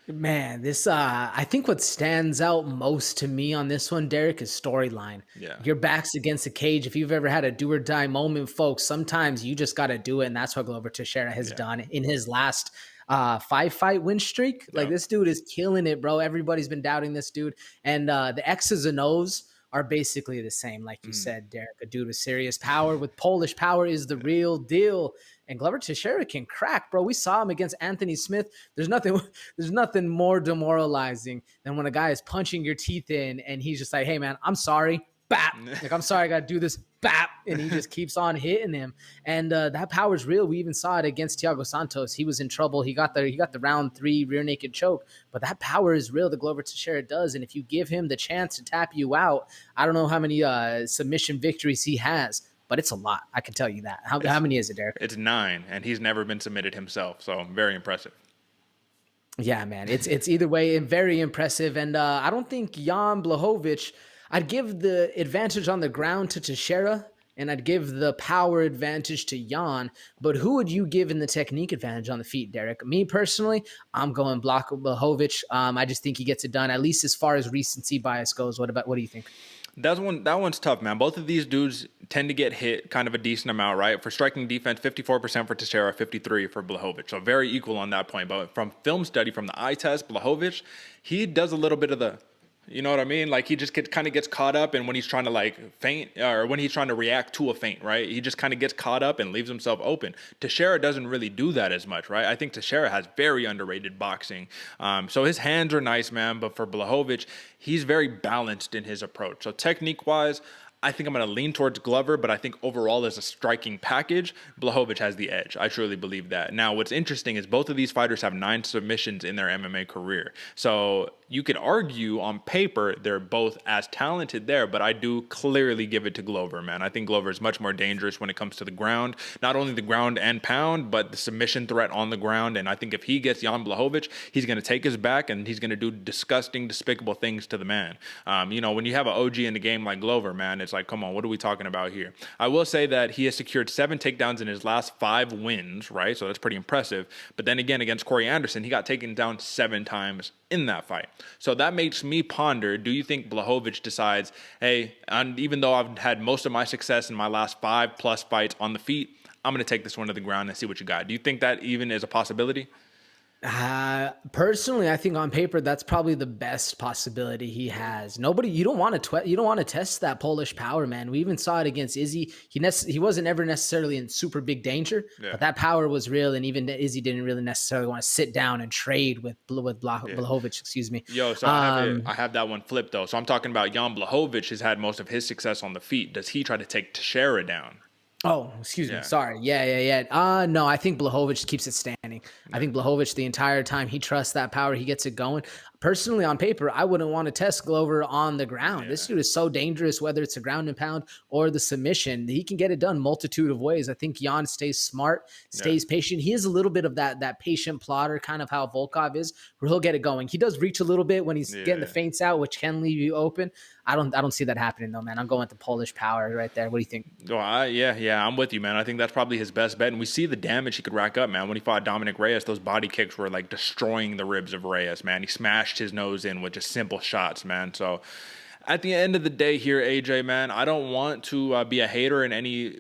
Man, this I think what stands out most to me on this one, Derick, is storyline. Yeah. Your back's against the cage. If you've ever had a do or die moment, folks, sometimes you just got to do it, and that's what Glover Teixeira has done in his last 5-fight win streak. Like, this dude is killing it, bro. Everybody's been doubting this dude, and the X's and O's are basically the same, like you said, Derick. A dude with serious power, with Polish power, is the real deal. And Glover Teixeira can crack, bro. We saw him against Anthony Smith. There's nothing more demoralizing than when a guy is punching your teeth in and he's just like, hey, man, I'm sorry. Bap. Like, I'm sorry, I got to do this. Bap. And he just keeps on hitting him. And that power is real. We even saw it against Thiago Santos. He was in trouble. He got the round 3 rear naked choke. But that power is real. The Glover Teixeira does. And if you give him the chance to tap you out, I don't know how many submission victories he has, but it's a lot. I can tell you that. How many is it, Derick? It's 9, and he's never been submitted himself. So very impressive. Yeah, man. It's either way very impressive. And I don't think Jan Blachowicz, I'd give the advantage on the ground to Teixeira, and I'd give the power advantage to Jan. But who would you give in the technique advantage on the feet, Derick? Me personally, I'm going Blachowicz. I just think he gets it done, at least as far as recency bias goes. What do you think? That one's tough, man. Both of these dudes tend to get hit kind of a decent amount, right? For striking defense, 54% for Teixeira, 53% for Blachowicz. So very equal on that point. But from film study, from the eye test, Blachowicz, he does a little bit of the, you know what I mean? Like, he just kind of gets caught up, and when he's trying to like feint, or when he's trying to react to a feint, right? He just kind of gets caught up and leaves himself open. Teixeira doesn't really do that as much, right? I think Teixeira has very underrated boxing. So his hands are nice, man. But for Blachowicz, he's very balanced in his approach. So technique-wise, I think I'm going to lean towards Glover, but I think overall as a striking package, Blachowicz has the edge. I truly believe that. Now, what's interesting is both of these fighters have 9 submissions in their MMA career. So you could argue on paper they're both as talented there, but I do clearly give it to Glover, man. I think Glover is much more dangerous when it comes to the ground, not only the ground and pound, but the submission threat on the ground. And I think if he gets Jan Blachowicz, he's going to take his back and he's going to do disgusting, despicable things to the man. When you have an OG in the game like Glover, man, it's like, come on, what are we talking about here? I will say that he has secured 7 takedowns in his last 5 wins, right? So that's pretty impressive. But then again, against Corey Anderson, he got taken down 7 times in that fight. So that makes me ponder, do you think Blachowicz decides, hey, and even though I've had most of my success in my last 5+ fights on the feet, I'm going to take this one to the ground and see what you got. Do you think that even is a possibility? Personally, I think on paper that's probably the best possibility he has. You don't want to test that Polish power, man. We even saw it against Izzy. He wasn't ever necessarily in super big danger, but that power was real, and even Izzy didn't really necessarily want to sit down and trade with Blachowicz. Excuse me. Yo, so I have that one flipped though. So I'm talking about Jan Blachowicz has had most of his success on the feet. Does he try to take Teixeira down? Oh, excuse me. Sorry. Yeah. No, I think Blachowicz keeps it standing. I think Blachowicz, the entire time, he trusts that power. He gets it going. Personally, on paper, I wouldn't want to test Glover on the ground. This dude is so dangerous, whether it's a ground and pound or the submission. He can get it done multitude of ways. I think Jan stays smart, stays patient. He is a little bit of that patient plotter, kind of how Volkov is, where he'll get it going. He does reach a little bit when he's getting the feints out, which can leave you open. I don't see that happening though, man. I'm going with the Polish power right there. What do you think? Oh, I'm with you, man. I think that's probably his best bet. And we see the damage he could rack up, man. When he fought Damir Dominic Reyes, those body kicks were like destroying the ribs of Reyes, man. He smashed his nose in with just simple shots, man. So at the end of the day here, AJ, man, I don't want to be a hater in any,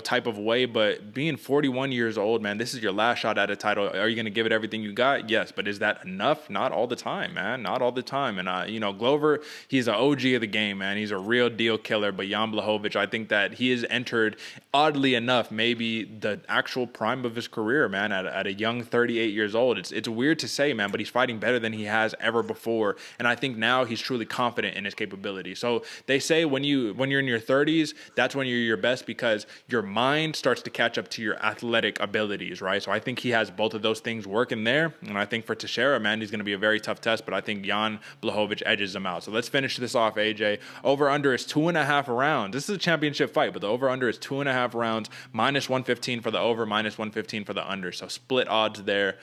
type of way, but being 41 years old, man, this is your last shot at a title. Are you going to give it everything you got? Yes, but is that enough? Not all the time, man. Not all the time. And, Glover, he's an OG of the game, man. He's a real deal killer, but Jan Blachowicz, I think that he has entered, oddly enough, maybe the actual prime of his career, man, at a young 38 years old. It's weird to say, man, but he's fighting better than he has ever before, and I think now he's truly confident in his capability. So they say when you're in your 30s, that's when you're your best because your mind starts to catch up to your athletic abilities, right? So I think he has both of those things working there, and I think for Teixeira, man, he's going to be a very tough test, but I think Jan Blachowicz edges him out. So let's finish this off, AJ. Over-under is 2.5 rounds. This is a championship fight, but the over-under is 2.5 rounds, -115 for the over, -115 for the under. So split odds there.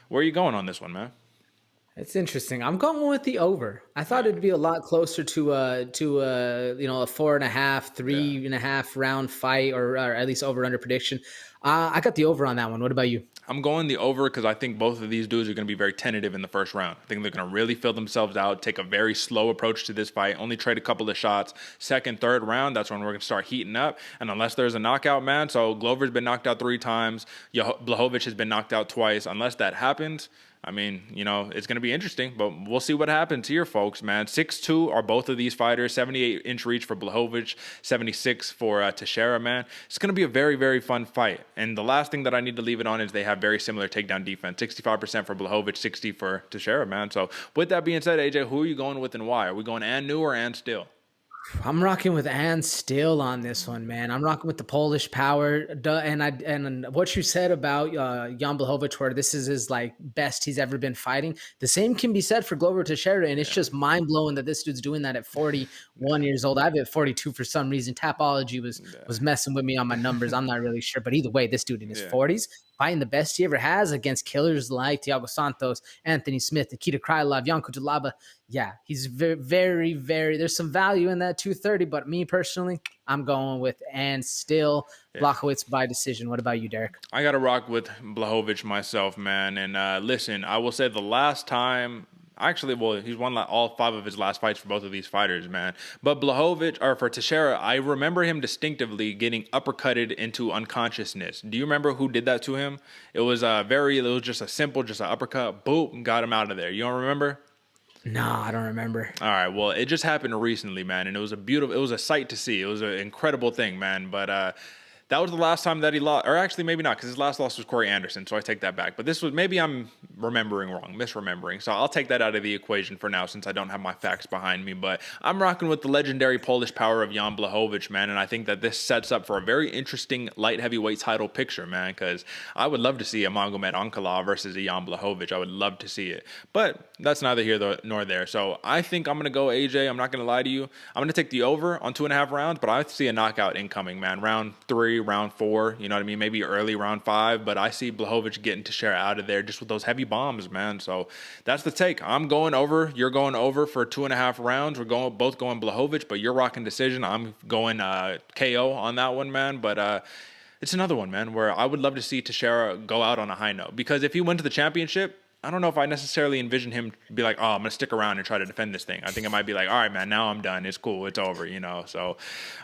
Where are you going on this one, man? It's interesting. I'm going with the over. I thought it'd be a lot closer to a 4.5, 3.5 round fight, or at least over under prediction. I got the over on that one. What about you? I'm going the over because I think both of these dudes are going to be very tentative in the first round. I think they're going to really fill themselves out, take a very slow approach to this fight, only trade a couple of shots. Second, third round, that's when we're going to start heating up. And unless there's a knockout, man, so Glover's been knocked out 3 times. Blachowicz has been knocked out twice. Unless that happens, I mean, it's going to be interesting, but we'll see what happens here, folks, man. 6'2" are both of these fighters, 78-inch reach for Blachowicz, 76 for Teixeira, man. It's going to be a very, very fun fight. And the last thing that I need to leave it on is they have very similar takedown defense, 65% for Blachowicz, 60 for Teixeira, man. So with that being said, AJ, who are you going with and why? Are we going and new or and still? I'm rocking with and still on this one, man. I'm rocking with the Polish power, and what you said about Jan Blachowicz, where this is his best he's ever been fighting. The same can be said for Glover Teixeira, and it's just mind blowing that this dude's doing that at 41 years old. I've at 42 for some reason. Tapology was messing with me on my numbers. I'm not really sure, but either way, this dude in his 40s. Fighting the best he ever has against killers like Thiago Santos, Anthony Smith, Nikita Krylov, Jan Kutelaba. Yeah, he's very, very, very, there's some value in that 230, but me personally, I'm going with and still Blachowicz by decision. What about you, Derick? I got to rock with Blachowicz myself, man. And listen, I will say the last time, actually, well, he's won all 5 of his last fights for both of these fighters, man. But Blachowicz, or for Teixeira, I remember him distinctively getting uppercutted into unconsciousness. Do you remember who did that to him? It was just an uppercut, boom, got him out of there. You don't remember? No, I don't remember. All right, well, it just happened recently, man, and it was a sight to see. It was an incredible thing, man. But that was the last time that he lost, or actually maybe not, because his last loss was Corey Anderson, so I take that back. But this was, maybe I'm misremembering. So I'll take that out of the equation for now since I don't have my facts behind me. But I'm rocking with the legendary Polish power of Jan Blachowicz, man, and I think that this sets up for a very interesting light heavyweight title picture, man, because I would love to see a Magomed Ankalaev versus a Jan Blachowicz. I would love to see it. But that's neither here nor there. So I think I'm going to go AJ. I'm not going to lie to you. I'm going to take the over on 2.5 rounds, but I see a knockout incoming, man. Round 3, round 4, you know what I mean? Maybe early round 5, but I see Blachowicz getting Teixeira out of there just with those heavy bombs, man. So that's the take. I'm going over. You're going over for 2.5 rounds. We're both going Blachowicz, but you're rocking decision. I'm going KO on that one, man. But it's another one, man, where I would love to see Teixeira go out on a high note, because if he went to the championship, I don't know if I necessarily envision him be like, oh, I'm going to stick around and try to defend this thing. I think it might be like, all right, man, now I'm done. It's cool. It's over, So,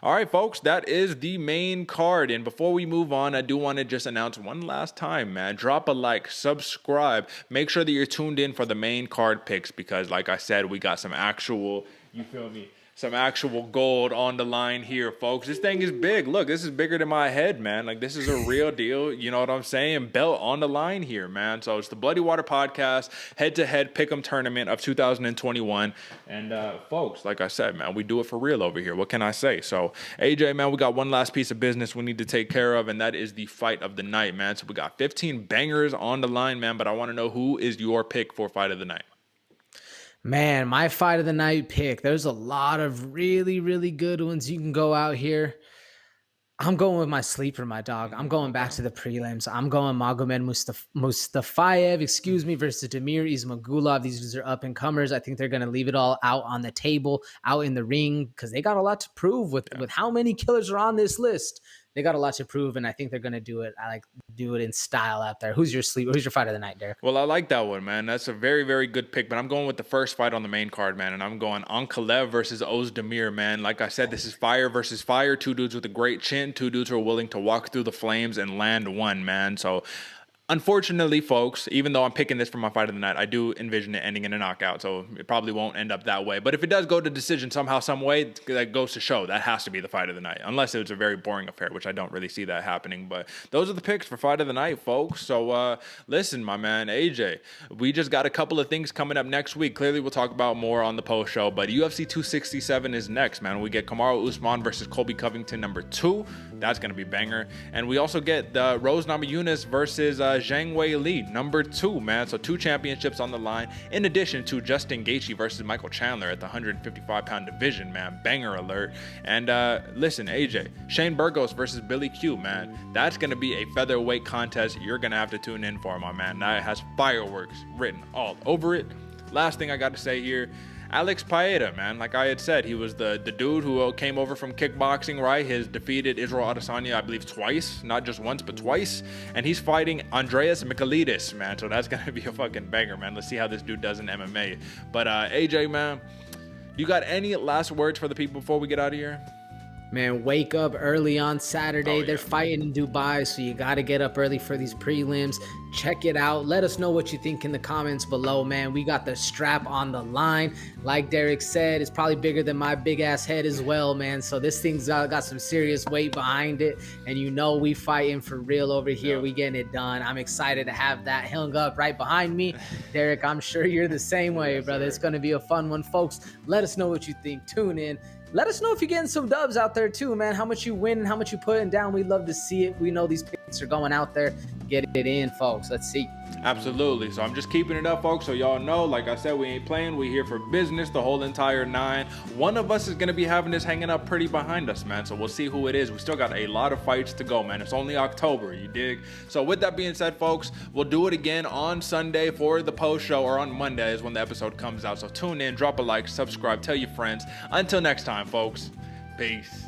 all right, folks, that is the main card. And before we move on, I do want to just announce one last time, man. Drop a like, subscribe. Make sure that you're tuned in for the main card picks because, like I said, we got some actual, some actual gold on the line here, folks. This thing is big. Look, this is bigger than my head, man. This is a real deal. You know what I'm saying? Belt on the line here, man. So it's the Bloody Water Podcast, head-to-head pick'em tournament of 2021. And, folks, like I said, man, we do it for real over here. What can I say? So, AJ, man, we got one last piece of business we need to take care of, and that is the fight of the night, man. So we got 15 bangers on the line, man, but I want to know who is your pick for fight of the night. Man, my fight of the night pick. There's a lot of really, really good ones you can go out here. I'm going with my sleeper, my dog. I'm going back to the prelims. I'm going Magomed Mustafaev, versus Damir Ismagulov. These dudes are up-and-comers. I think they're going to leave it all out on the table, out in the ring, because they got a lot to prove with how many killers are on this list. they got a lot to prove, and I think they're gonna do it. Do it in style out there. Who's your fight of the night, Derek? Well, I like that one, man. That's a very, very good pick, but I'm going with the first fight on the main card, man, and I'm going Ankalaev versus Oezdemir, man. Like I said, this is fire versus fire. Two dudes with a great chin, two dudes who are willing to walk through the flames and land one, man. So unfortunately, folks, even though I'm picking this for my fight of the night, I do envision it ending in a knockout, so it probably won't end up that way. But if it does go to decision somehow, some way, that goes to show that has to be the fight of the night, unless it's a very boring affair, which I don't really see that happening. But those are the picks for fight of the night, folks. So listen, my man, AJ, we just got a couple of things coming up next week. Clearly, we'll talk about more on the post show, but UFC 267 is next, man. We get Kamaru Usman versus Colby Covington #2. That's going to be banger. And we also get the Rose Namajunas versus Zhang Wei Li, #2, man. So 2 championships on the line, in addition to Justin Gaethje versus Michael Chandler at the 155-pound division, man. Banger alert. And listen, AJ, Shane Burgos versus Billy Q, man. That's going to be a featherweight contest you're going to have to tune in for, my man. That has fireworks written all over it. Last thing I got to say here, Alex Paeta, man, like I had said, he was the dude who came over from kickboxing, right? He's defeated Israel Adesanya, I believe, twice, not just once, but twice. And he's fighting Andreas Michailidis, man. So that's going to be a fucking banger, man. Let's see how this dude does in MMA. But AJ, man, you got any last words for the people before we get out of here? Man, wake up early on Saturday. Oh, yeah. They're fighting in Dubai, so you got to get up early for these prelims. Check it out. Let us know what you think in the comments below, man. We got the strap on the line. Like Derick said, it's probably bigger than my big-ass head as well, man. So this thing's got some serious weight behind it, and you know we fighting for real over here. Yeah. We getting it done. I'm excited to have that hung up right behind me. Derick, I'm sure you're the same way, Yes, brother. sir. It's going to be a fun one, folks. Let us know what you think. Tune in. Let us know if you're getting some dubs out there too, man. How much you win and how much you putting down. We'd love to see it. We know these picks are going out there. Get it in, folks. Let's see. Absolutely. So I'm just keeping it up, folks, so y'all know, like I said, we ain't playing. We here for business, the whole entire 9. One of us is going to be having this hanging up pretty behind us, man. So we'll see who it is. We still got a lot of fights to go, man. It's only October, you dig? So with that being said, folks, we'll do it again on Sunday for the post show, or on Monday is when the episode comes out. So tune in, drop a like, subscribe, tell your friends. Until next time, folks. Peace.